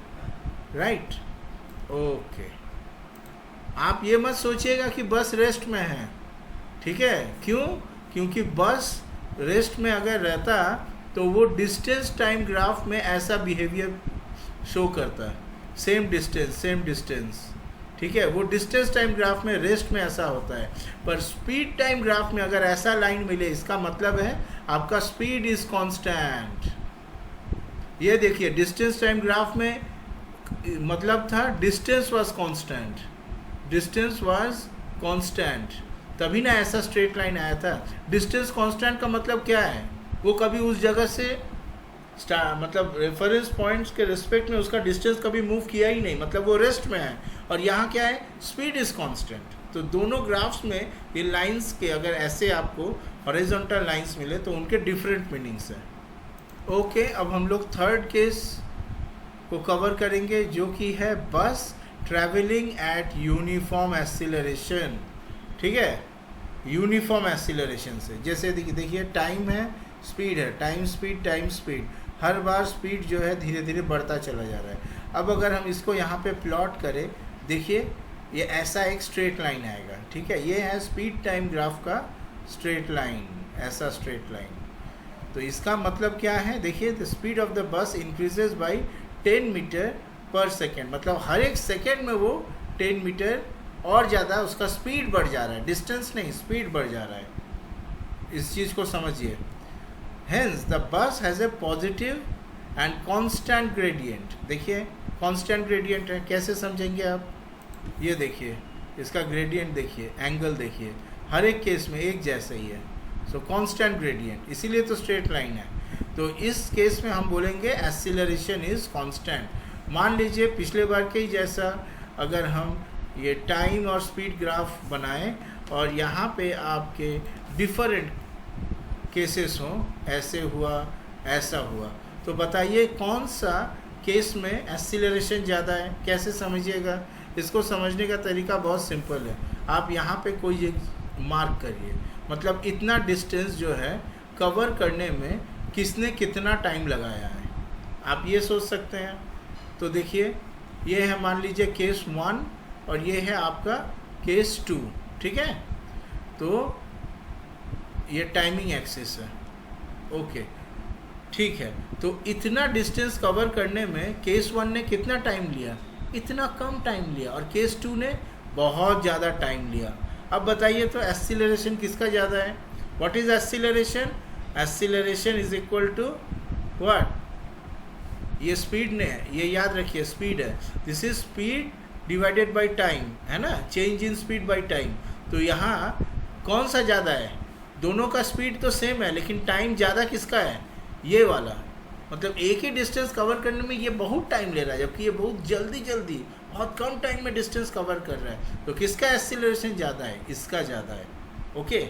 राइट। ओके, आप ये मत सोचिएगा कि बस रेस्ट में है। ठीक है, क्यों? क्योंकि बस रेस्ट में अगर रहता तो वो डिस्टेंस टाइम ग्राफ में ऐसा बिहेवियर शो करता है, सेम डिस्टेंस। ठीक है, वो डिस्टेंस टाइम ग्राफ में रेस्ट में ऐसा होता है, पर स्पीड टाइम ग्राफ में अगर ऐसा लाइन मिले, इसका मतलब है आपका स्पीड इज कांस्टेंट। ये देखिए, डिस्टेंस टाइम ग्राफ में मतलब था डिस्टेंस वाज कांस्टेंट, तभी ना ऐसा स्ट्रेट लाइन आया था। डिस्टेंस कांस्टेंट का मतलब क्या है? वो कभी उस जगह से मतलब रेफरेंस पॉइंट्स के रिस्पेक्ट में उसका डिस्टेंस कभी मूव किया ही नहीं, मतलब वो रेस्ट में है। और यहाँ क्या है? Speed is constant. तो दोनों ग्राफ्स में ये लाइंस के अगर ऐसे आपको हॉरिजॉन्टल लाइंस मिले तो उनके डिफरेंट मीनिंग्स हैं। ओके, अब हम लोग थर्ड केस को कवर करेंगे, जो कि है बस ट्रैवलिंग एट यूनिफॉर्म एक्सीलरेशन। ठीक है, यूनिफॉर्म एक्सीलरेशन से, जैसे देखिए टाइम है, स्पीड है, टाइम स्पीड, हर बार स्पीड जो है धीरे धीरे बढ़ता चला जा रहा है। अब अगर हम इसको यहाँ पे प्लॉट करें, देखिए ये ऐसा एक स्ट्रेट लाइन आएगा। ठीक है, ये है स्पीड टाइम ग्राफ का स्ट्रेट लाइन, ऐसा स्ट्रेट लाइन। तो इसका मतलब क्या है? देखिए, the speed of the bus increases by 10 metre per second, मतलब हर एक सेकेंड में वो 10 मीटर और ज़्यादा उसका स्पीड बढ़ जा रहा है, डिस्टेंस नहीं, स्पीड बढ़ जा रहा है। इस चीज़ को समझिए। Hence the bus has a positive and constant gradient। देखिए constant gradient है, कैसे समझेंगे आप? ये देखिए, इसका gradient देखिए, एंगल देखिए, हर एक केस में एक जैसा ही है। सो constant gradient, इसीलिए तो straight line है। तो इस केस में हम बोलेंगे acceleration is constant। मान लीजिए पिछले बार के ही जैसा अगर हम ये टाइम और स्पीड ग्राफ बनाएं और यहाँ पे आपके डिफरेंट केसेस हों, ऐसे हुआ, ऐसा हुआ, तो बताइए कौन सा केस में एक्सीलरेशन ज़्यादा है? कैसे समझिएगा? इसको समझने का तरीका बहुत सिंपल है। आप यहाँ पे कोई एक मार्क करिए, मतलब इतना डिस्टेंस जो है कवर करने में किसने कितना टाइम लगाया है, आप ये सोच सकते हैं। तो देखिए, ये है मान लीजिए केस 1 और ये है आपका केस 2। ठीक है, तो ये टाइमिंग एक्सिस है। ओके, ठीक है, तो इतना डिस्टेंस कवर करने में केस 1 ने कितना टाइम लिया? इतना कम टाइम लिया, और केस 2 ने बहुत ज़्यादा टाइम लिया। अब बताइए तो एक्सीलरेशन किसका ज़्यादा है? What is acceleration? Acceleration is equal to what? ये स्पीड ने, ये याद रखिए, स्पीड है। This is speed divided by time, है ना, change in speed by time. तो यहाँ कौन सा ज़्यादा है? दोनों का स्पीड तो सेम है, लेकिन टाइम ज़्यादा किसका है? ये वाला। मतलब एक ही डिस्टेंस कवर करने में ये बहुत टाइम ले रहा है, जबकि ये बहुत जल्दी बहुत कम टाइम में डिस्टेंस कवर कर रहा है। तो किसका एक्सीलरेशन ज़्यादा है? इसका ज़्यादा है। ओके,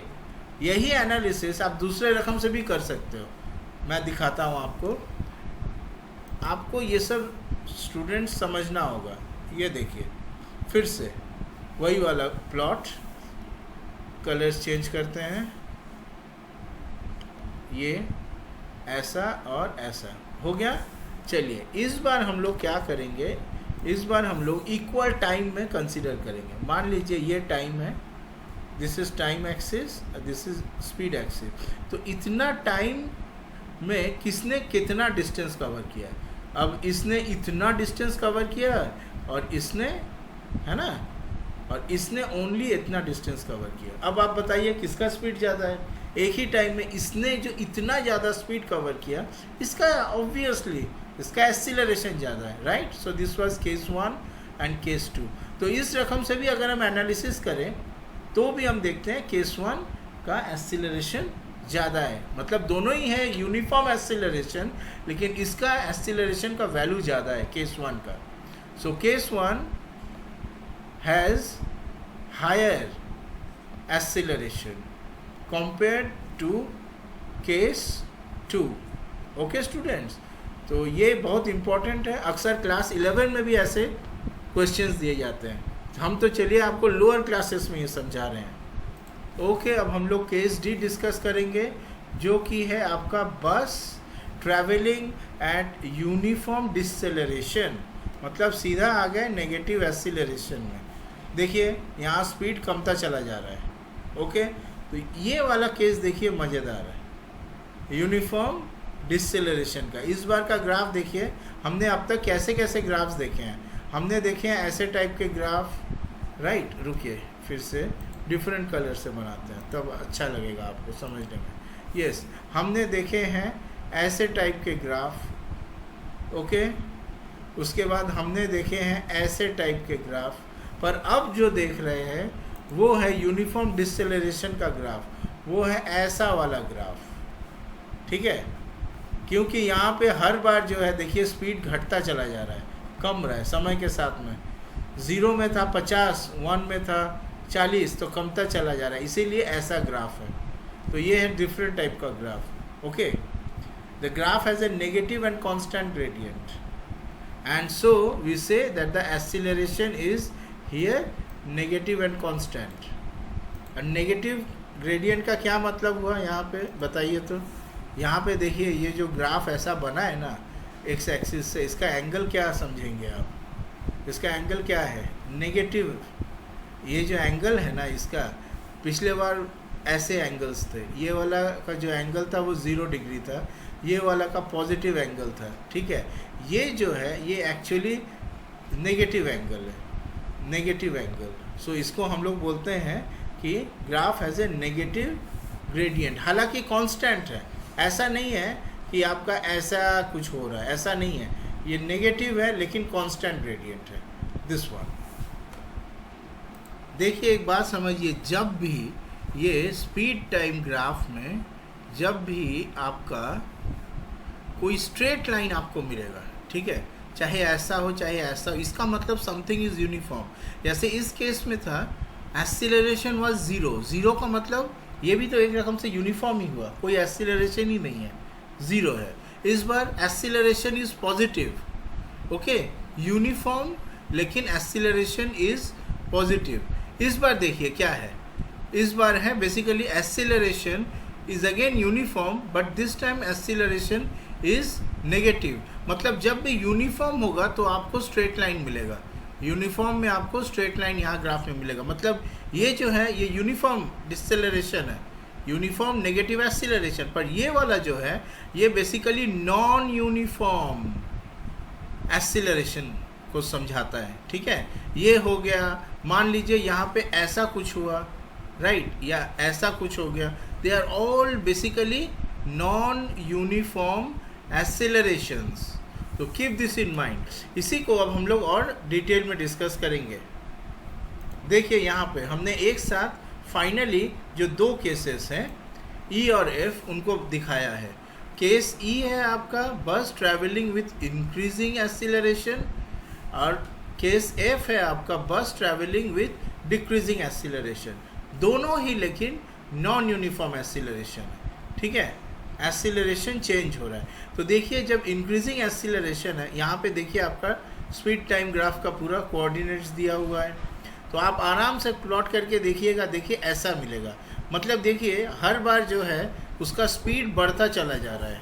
यही एनालिसिस आप दूसरे रकम से भी कर सकते हो, मैं दिखाता हूँ आपको। आपको ये सब स्टूडेंट्स समझना होगा। ये देखिए, फिर से वही वाला प्लॉट, कलर्स चेंज करते हैं, ये ऐसा और ऐसा हो गया। चलिए, इस बार हम लोग क्या करेंगे? इस बार हम लोग इक्वल टाइम में कंसीडर करेंगे। मान लीजिए ये टाइम है, this is time axis, this is speed axis. तो इतना टाइम में किसने कितना डिस्टेंस कवर किया? अब इसने इतना डिस्टेंस कवर किया और इसने, है ना, और इसने ओनली इतना डिस्टेंस कवर किया। अब आप बताइए किसका स्पीड ज़्यादा है? एक ही टाइम में इसने जो इतना ज़्यादा स्पीड कवर किया, इसका ऑब्वियसली इसका एक्सीलरेशन ज़्यादा है, right. So this was case 1 and case 2। तो इस रकम से भी अगर हम एनालिसिस करें तो भी हम देखते हैं केस 1 का एक्सीलरेशन ज़्यादा है, मतलब दोनों ही है यूनिफॉर्म एक्सीलरेशन, लेकिन इसका एक्सीलरेशन का वैल्यू ज़्यादा है केस 1 का. So case 1 has higher acceleration compared to case 2. Okay students, तो ये बहुत इम्पोर्टेंट है. अक्सर क्लास 11 में भी ऐसे क्वेश्चंस दिए जाते हैं. हम तो चलिए आपको लोअर क्लासेस में ये समझा रहे हैं. ओके, अब हम लोग केस डी डिस्कस करेंगे, जो कि है आपका बस ट्रैवलिंग एट यूनिफॉर्म डिसेलरेशन, मतलब सीधा आ गए नेगेटिव एक्सीलरेशन में. देखिए यहाँ स्पीड कमता चला जा रहा है. ओके, तो ये वाला केस देखिए मज़ेदार है, यूनिफॉर्म डिसेलरेशन का. इस बार का ग्राफ देखिए, हमने अब तक कैसे कैसे ग्राफ्स देखे हैं. हमने देखे हैं ऐसे टाइप के ग्राफ, राइट. रुकिए, फिर से डिफरेंट कलर से बनाते हैं तब अच्छा लगेगा आपको समझने में. यस, हमने देखे हैं ऐसे टाइप के ग्राफ. ओके, उसके बाद हमने देखे हैं ऐसे टाइप के ग्राफ, पर अब जो देख रहे हैं वो है यूनिफॉर्म डिसेलरेशन का ग्राफ, वो है ऐसा वाला ग्राफ. ठीक है, क्योंकि यहाँ पे हर बार जो है देखिए स्पीड घटता चला जा रहा है, कम रहा है समय के साथ में. 0 में था 50, 1 में था 40, तो कमता चला जा रहा है, इसीलिए ऐसा ग्राफ है. तो ये है डिफरेंट टाइप का graph. Okay, the graph has a negative and constant gradient, and so we say that the acceleration is here negative and constant. Negative gradient का क्या मतलब हुआ यहाँ पे बताइए. तो यहाँ पे देखिए ये जो ग्राफ ऐसा बना है ना एक्स एक्सिस से, इसका एंगल क्या समझेंगे आप. इसका एंगल क्या है, नेगेटिव. ये जो एंगल है ना इसका, पिछले बार ऐसे एंगल्स थे. ये वाला का जो एंगल था वो 0 डिग्री था, ये वाला का पॉजिटिव एंगल था. ठीक है, ये जो है ये एक्चुअली नेगेटिव एंगल है, नेगेटिव एंगल. सो इसको हम लोग बोलते हैं कि graph has a negative gradient. हालांकि कांस्टेंट है, ऐसा नहीं है कि आपका ऐसा कुछ हो रहा है, ऐसा नहीं है. ये नेगेटिव है लेकिन कांस्टेंट ग्रेडियंट है, दिस वन. देखिए एक बात समझिए, जब भी ये स्पीड टाइम ग्राफ में जब भी आपका कोई स्ट्रेट लाइन आपको मिलेगा, ठीक है, चाहे ऐसा हो चाहे ऐसा हो, इसका मतलब समथिंग इज़ यूनिफॉर्म. जैसे इस केस में था एक्सीलरेशन वाज 0. 0 का मतलब ये भी तो एक रकम से यूनिफॉर्म ही हुआ, कोई एक्सीलरेशन ही नहीं है, 0 है. इस बार acceleration is positive. Okay, uniform लेकिन एक्सीलरेशन इज़ पॉजिटिव. इस बार देखिए क्या है, इस बार है basically acceleration is again uniform, but this time acceleration is negative. मतलब जब भी यूनिफॉर्म होगा तो आपको स्ट्रेट लाइन मिलेगा. यूनिफॉर्म में आपको स्ट्रेट लाइन यहाँ ग्राफ में मिलेगा. मतलब ये जो है ये यूनिफॉर्म डिसेलरेशन है, यूनिफॉर्म नेगेटिव एक्सीलरेशन. पर ये वाला जो है ये बेसिकली नॉन यूनिफॉर्म एक्सीलरेशन को समझाता है. ठीक है, ये हो गया. मान लीजिए यहाँ पे ऐसा कुछ हुआ, राइट, या ऐसा कुछ हो गया. They are all basically non uniform accelerations. तो कीप दिस इन माइंड. इसी को अब हम लोग और डिटेल में डिस्कस करेंगे. देखिए यहाँ पे हमने एक साथ फाइनली जो 2 केसेस हैं ई और एफ उनको दिखाया है. केस ई है आपका बस ट्रैवलिंग विथ इंक्रीजिंग एक्सीलरेशन, और केस एफ है आपका बस ट्रैवलिंग विथ डिक्रीजिंग एक्सीलरेशन. दोनों ही लेकिन नॉन यूनिफॉर्म एक्सीलरेशन है. ठीक है, एक्सीलरेशन चेंज हो रहा है. तो देखिए जब इंक्रीजिंग एक्सीलरेशन है, यहाँ पे देखिए आपका स्पीड टाइम ग्राफ का पूरा कोऑर्डिनेट्स दिया हुआ है. तो आप आराम से प्लॉट करके देखिएगा, देखिए ऐसा मिलेगा. मतलब देखिए हर बार जो है उसका स्पीड बढ़ता चला जा रहा है.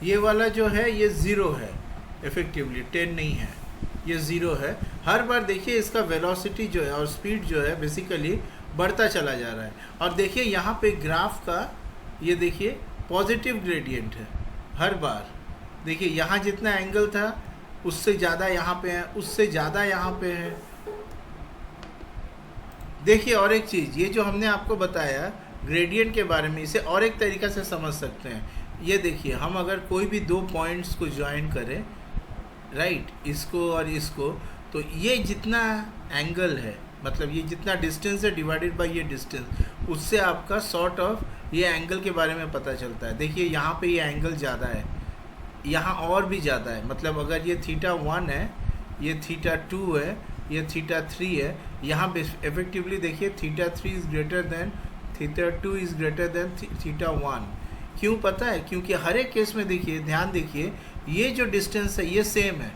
ये वाला जो है ये 0 है, इफेक्टिवली 10 नहीं है, ये 0 है. हर बार देखिए इसका वेलोसिटी जो है और स्पीड जो है बेसिकली बढ़ता चला जा रहा है. और देखिए यहाँ पे ग्राफ का ये देखिए पॉजिटिव ग्रेडियंट है. हर बार देखिए यहाँ जितना एंगल था उससे ज़्यादा यहाँ पे है, उससे ज़्यादा यहाँ पे है. देखिए और एक चीज़, ये जो हमने आपको बताया ग्रेडियंट के बारे में, इसे और एक तरीक़ा से समझ सकते हैं. ये देखिए हम अगर कोई भी 2 पॉइंट्स को ज्वाइन करें, राइट, इसको और इसको, तो ये जितना एंगल है, मतलब ये जितना डिस्टेंस है डिवाइडेड बाय ये डिस्टेंस, उससे आपका सॉर्ट ऑफ ये एंगल के बारे में पता चलता है। देखिए यहाँ पे ये एंगल ज़्यादा है, यहाँ और भी ज़्यादा है, मतलब अगर ये θ1 है, ये θ2 है, ये θ3 है, यहाँ पे इफेक्टिवली देखिए θ3 is greater than θ2 is greater than θ1। क्यों पता है? क्योंकि हर एक केस में देखिए, ध्यान देखिए, ये जो डिस्टेंस है ये सेम है,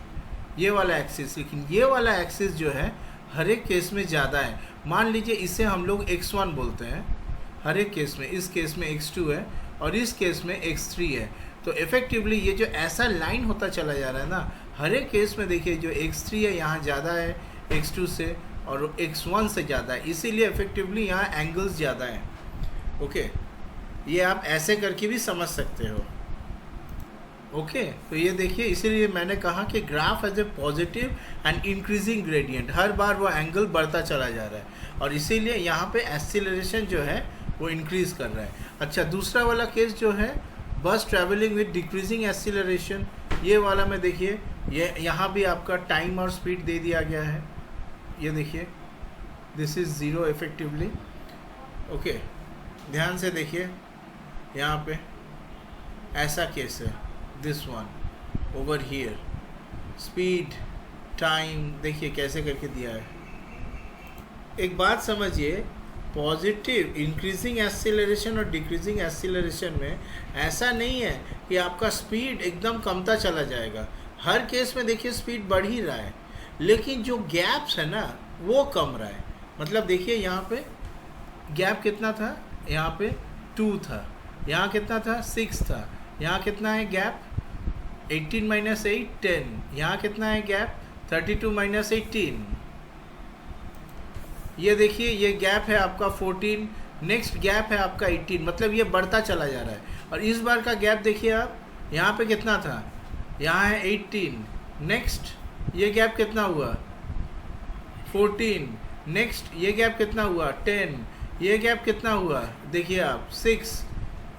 ये वाला एक्सिस, लेकिन ये वाला एक्सिस जो है हर एक केस में ज़्यादा है। मान लीजिए इसे हम लोग x1 बोलते हैं हर एक केस में, इस केस में x2 है और इस केस में x3 है। तो इफेक्टिवली ये जो ऐसा लाइन होता चला जा रहा है ना, हर एक केस में देखिए जो x3 है यहाँ ज़्यादा है x2 से और x1 से ज़्यादा है, इसीलिए इफेक्टिवली यहाँ एंगल्स ज़्यादा हैं। ओके, ये आप ऐसे करके भी समझ सकते हो। ओके, तो ये देखिए, इसीलिए मैंने कहा कि graph as a positive and increasing gradient, हर बार वो एंगल बढ़ता चला जा रहा है और इसीलिए यहाँ पे एक्सीलरेशन जो है वो इंक्रीज कर रहा है। अच्छा, दूसरा वाला केस जो है बस ट्रैवलिंग विद डिक्रीजिंग एक्सीलरेशन, ये वाला में देखिए, ये यहाँ भी आपका टाइम और स्पीड दे दिया गया है। ये देखिए, this is zero effectively. Okay, ध्यान से देखिए, यहाँ पे ऐसा केस है, this one over here, speed time देखिए कैसे करके दिया है। एक बात समझिए, पॉजिटिव इंक्रीजिंग एक्सीलरेशन और डिक्रीजिंग एक्सीलरेशन में ऐसा नहीं है कि आपका स्पीड एकदम कमता चला जाएगा। हर केस में देखिए स्पीड बढ़ ही रहा है, लेकिन जो गैप्स है ना वो कम रहा है। मतलब देखिए यहाँ पे गैप कितना था, यहाँ पे 2 था, यहाँ कितना था 6 था, यहाँ कितना है गैप 18 - 8 10, यहाँ कितना है गैप 32 - 18। ये देखिए ये गैप है आपका 14, नेक्स्ट गैप है आपका 18, मतलब ये बढ़ता चला जा रहा है। और इस बार का गैप देखिए आप, यहाँ पे कितना था, यहाँ है 18, नेक्स्ट ये गैप कितना हुआ 14, नेक्स्ट ये गैप कितना हुआ 10, ये गैप कितना हुआ देखिए आप 6,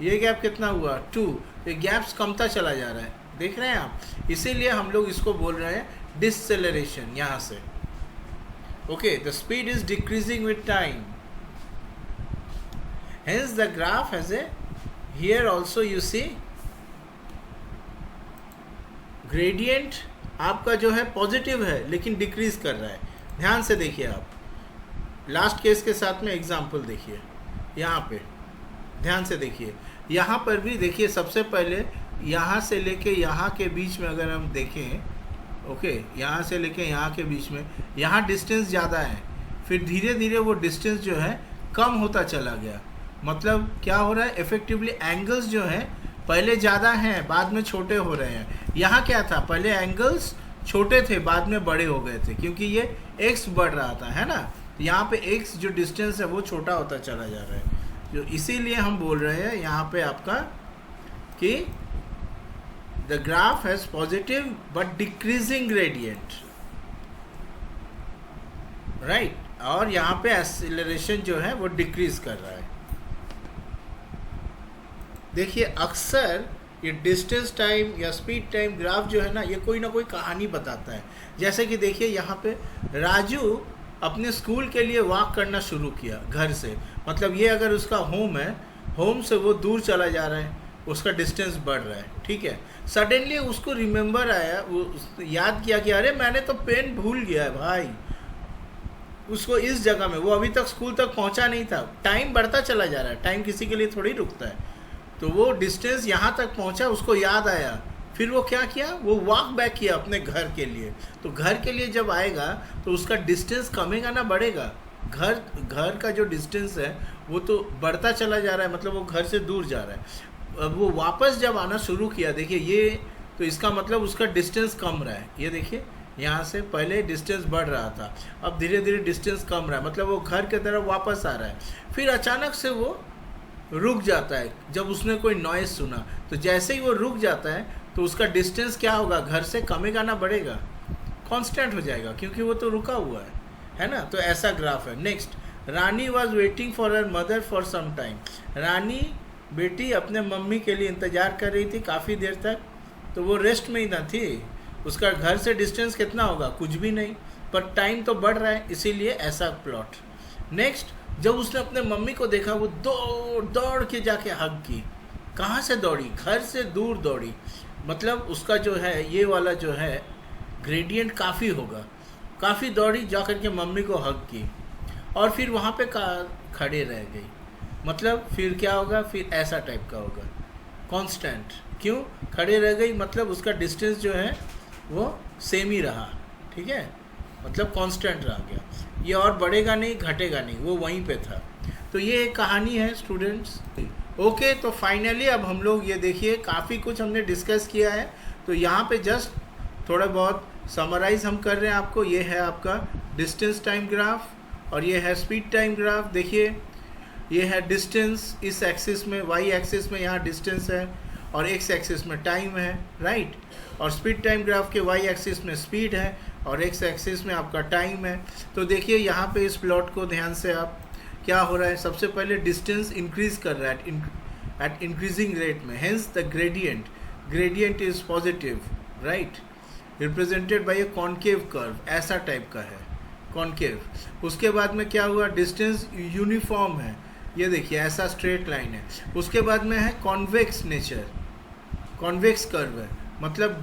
ये गैप कितना हुआ 2। ये गैप्स कमता चला जा रहा है, देख रहे हैं आप। इसीलिए हम लोग इसको बोल रहे हैं डिससेलरेशन यहाँ से। Okay, the speed is decreasing with time, hence the graph has a here also you see gradient आपका जो है पॉजिटिव है लेकिन डिक्रीज कर रहा है। ध्यान से देखिए आप, लास्ट केस के साथ में एग्जांपल देखिए, यहाँ पे ध्यान से देखिए, यहाँ पर भी देखिए, सबसे पहले यहाँ से लेके यहाँ के बीच में अगर हम देखें, ओके, यहाँ से लेके यहाँ के बीच में यहाँ डिस्टेंस ज़्यादा है, फिर धीरे धीरे वो डिस्टेंस जो है कम होता चला गया। मतलब क्या हो रहा है, इफेक्टिवली एंगल्स जो हैं पहले ज़्यादा हैं बाद में छोटे हो रहे हैं। यहाँ क्या था, पहले एंगल्स छोटे थे बाद में बड़े हो गए थे क्योंकि ये x बढ़ रहा था, है ना। यहाँ पे x जो डिस्टेंस है वो छोटा होता चला जा रहा है, जो इसीलिए हम बोल रहे हैं यहाँ पे आपका कि the graph has positive but decreasing gradient, right. और यहाँ पे एक्सीलरेशन जो है वो डिक्रीज कर रहा है। देखिए अक्सर ये डिस्टेंस टाइम या स्पीड टाइम ग्राफ जो है ना, ये कोई ना कोई कहानी बताता है। जैसे कि देखिए यहाँ पे राजू अपने स्कूल के लिए वॉक करना शुरू किया घर से, मतलब ये अगर उसका होम है, होम से वो दूर चला जा रहा है, उसका डिस्टेंस बढ़ रहा है, ठीक है। सडनली उसको रिमेंबर आया, वो याद किया कि अरे मैंने तो पेन भूल गया है भाई, उसको इस जगह में, वो अभी तक स्कूल तक पहुंचा नहीं था। टाइम बढ़ता चला जा रहा है, टाइम किसी के लिए थोड़ी रुकता है। तो वो डिस्टेंस यहाँ तक पहुंचा, उसको याद आया, फिर वो क्या किया, वो वॉक बैक किया अपने घर के लिए। तो घर के लिए जब आएगा तो उसका डिस्टेंस कमेगा ना बढ़ेगा। घर का जो डिस्टेंस है वो तो बढ़ता चला जा रहा है, मतलब वो घर से दूर जा रहा है। अब वो वापस जब आना शुरू किया, देखिए ये तो इसका मतलब उसका डिस्टेंस कम रहा है। ये देखिए यहाँ से पहले डिस्टेंस बढ़ रहा था, अब धीरे धीरे डिस्टेंस कम रहा है, मतलब वो घर की तरफ वापस आ रहा है। फिर अचानक से वो रुक जाता है जब उसने कोई नॉइज़ सुना। तो जैसे ही वो रुक जाता है तो उसका डिस्टेंस क्या होगा, घर से कमेगा ना बढ़ेगा, कांस्टेंट हो जाएगा क्योंकि वो तो रुका हुआ है ना। तो ऐसा ग्राफ है। Next, Rani was waiting for her mother for some time. Rani बेटी अपने मम्मी के लिए इंतज़ार कर रही थी काफ़ी देर तक, तो वो रेस्ट में ही ना थी। उसका घर से डिस्टेंस कितना होगा, कुछ भी नहीं, पर टाइम तो बढ़ रहा है, इसीलिए ऐसा प्लॉट। नेक्स्ट, जब उसने अपने मम्मी को देखा वो दौड़ दौड़ के जाके हग की। कहाँ से दौड़ी? घर से दूर दौड़ी, मतलब उसका जो है ये वाला जो है ग्रेडियंट काफ़ी होगा। काफ़ी दौड़ी, जा कर के मम्मी को हग की और फिर वहाँ पे खड़े रह गई। मतलब फिर क्या होगा? फिर ऐसा टाइप का होगा, कांस्टेंट। क्यों खड़े रह गई? मतलब उसका डिस्टेंस जो है वो सेम ही रहा, ठीक है, मतलब कांस्टेंट रह गया। ये और बढ़ेगा नहीं, घटेगा नहीं, वो वहीं पे था। तो ये एक कहानी है स्टूडेंट्स। ओके, तो फाइनली अब हम लोग ये देखिए काफ़ी कुछ हमने डिस्कस किया है। तो यहाँ पे जस्ट थोड़ा बहुत समराइज हम कर रहे हैं आपको। ये है आपका डिस्टेंस टाइम ग्राफ और ये है स्पीड टाइम ग्राफ। देखिए ये है डिस्टेंस, इस एक्सिस में, वाई एक्सिस में यहाँ डिस्टेंस है और एक्स एक्सिस में टाइम है, राइट। और स्पीड टाइम ग्राफ के वाई एक्सिस में स्पीड है और एक्स एक्सिस में आपका टाइम है। तो देखिए यहाँ पे इस प्लॉट को ध्यान से आप, क्या हो रहा है? सबसे पहले डिस्टेंस इंक्रीज कर रहा है एट इंक्रीजिंग रेट में, hence the gradient is positive, right, represented by a concave curve, ऐसा टाइप का है, कॉन्केव। उसके बाद में क्या हुआ? डिस्टेंस यूनिफॉर्म है, ये देखिए ऐसा स्ट्रेट लाइन है। उसके बाद में है कॉन्वेक्स नेचर, कॉन्वेक्स कर्व है, मतलब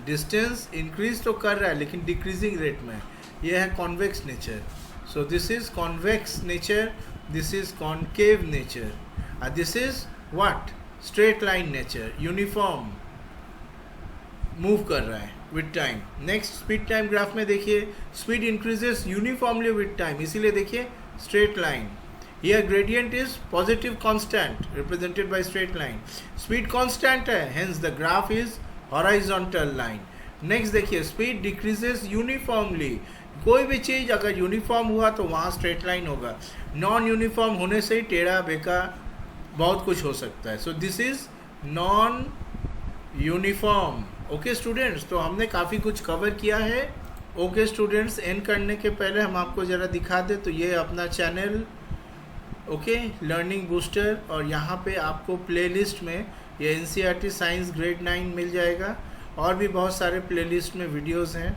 डिस्टेंस इंक्रीज तो कर रहा है लेकिन डिक्रीजिंग रेट में। ये है convex nature. So this is convex nature, this is concave nature, this is what? Straight line nature, uniform move कर रहा है with time. Next speed time graph में देखिए speed increases uniformly with time, इसीलिए देखिए straight line. Here gradient is positive constant represented by straight line. Speed constant है, hence the graph is horizontal line. Next देखिए speed decreases uniformly. कोई भी चीज़ अगर uniform हुआ तो वहाँ स्ट्रेट लाइन होगा, नॉन यूनिफॉर्म होने से ही टेढ़ा बेका बहुत कुछ हो सकता है। So this is non uniform. Okay students, तो हमने काफ़ी कुछ कवर किया है। ओके स्टूडेंट्स, एंड करने के पहले हम आपको ज़रा दिखा दें तो ये अपना चैनल ओके लर्निंग बूस्टर, और यहाँ पे आपको प्लेलिस्ट में ये NCERT साइंस ग्रेड 9 मिल जाएगा और भी बहुत सारे प्लेलिस्ट में वीडियोस हैं।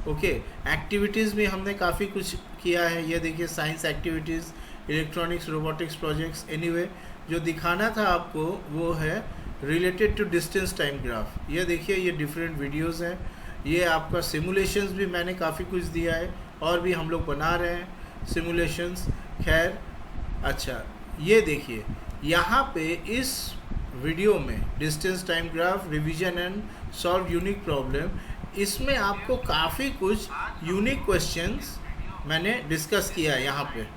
ओके, एक्टिविटीज़ भी हमने काफ़ी कुछ किया है। ये देखिए science activities, electronics, robotics projects. Anyway जो दिखाना था आपको वो है related to distance time graph. ये देखिए ये डिफरेंट वीडियोज़ हैं। ये आपका सिमुलेशंस भी मैंने काफ़ी कुछ दिया है और भी हम लोग बना रहे हैं सिमुलेशंस। खैर अच्छा, ये देखिए यहाँ पे इस वीडियो में distance time graph revision and solve unique problem, इसमें आपको काफ़ी कुछ यूनिक क्वेश्चंस मैंने डिस्कस किया है। यहाँ पे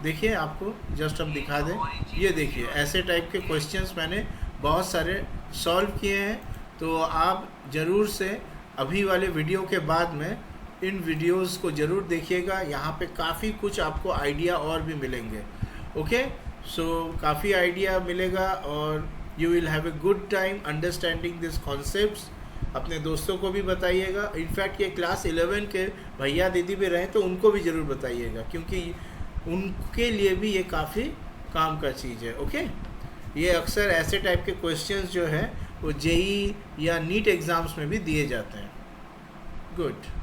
देखिए, आपको जस्ट हम दिखा दें, ये देखिए ऐसे टाइप के क्वेश्चंस मैंने बहुत सारे सॉल्व किए हैं। तो आप ज़रूर से अभी वाले वीडियो के बाद में इन वीडियोस को ज़रूर देखिएगा। यहाँ पे काफ़ी कुछ आपको आइडिया और भी मिलेंगे। ओके, सो काफ़ी आइडिया मिलेगा और you will have a good time understanding this concepts. अपने दोस्तों को भी बताइएगा। इनफैक्ट ये क्लास 11 के भैया दीदी भी रहे तो उनको भी ज़रूर बताइएगा, क्योंकि उनके लिए भी ये काफ़ी काम का चीज़ है। ओके, ये अक्सर ऐसे टाइप के क्वेश्चंस जो है वो JEE या नीट एग्ज़ाम्स में भी दिए जाते हैं। गुड।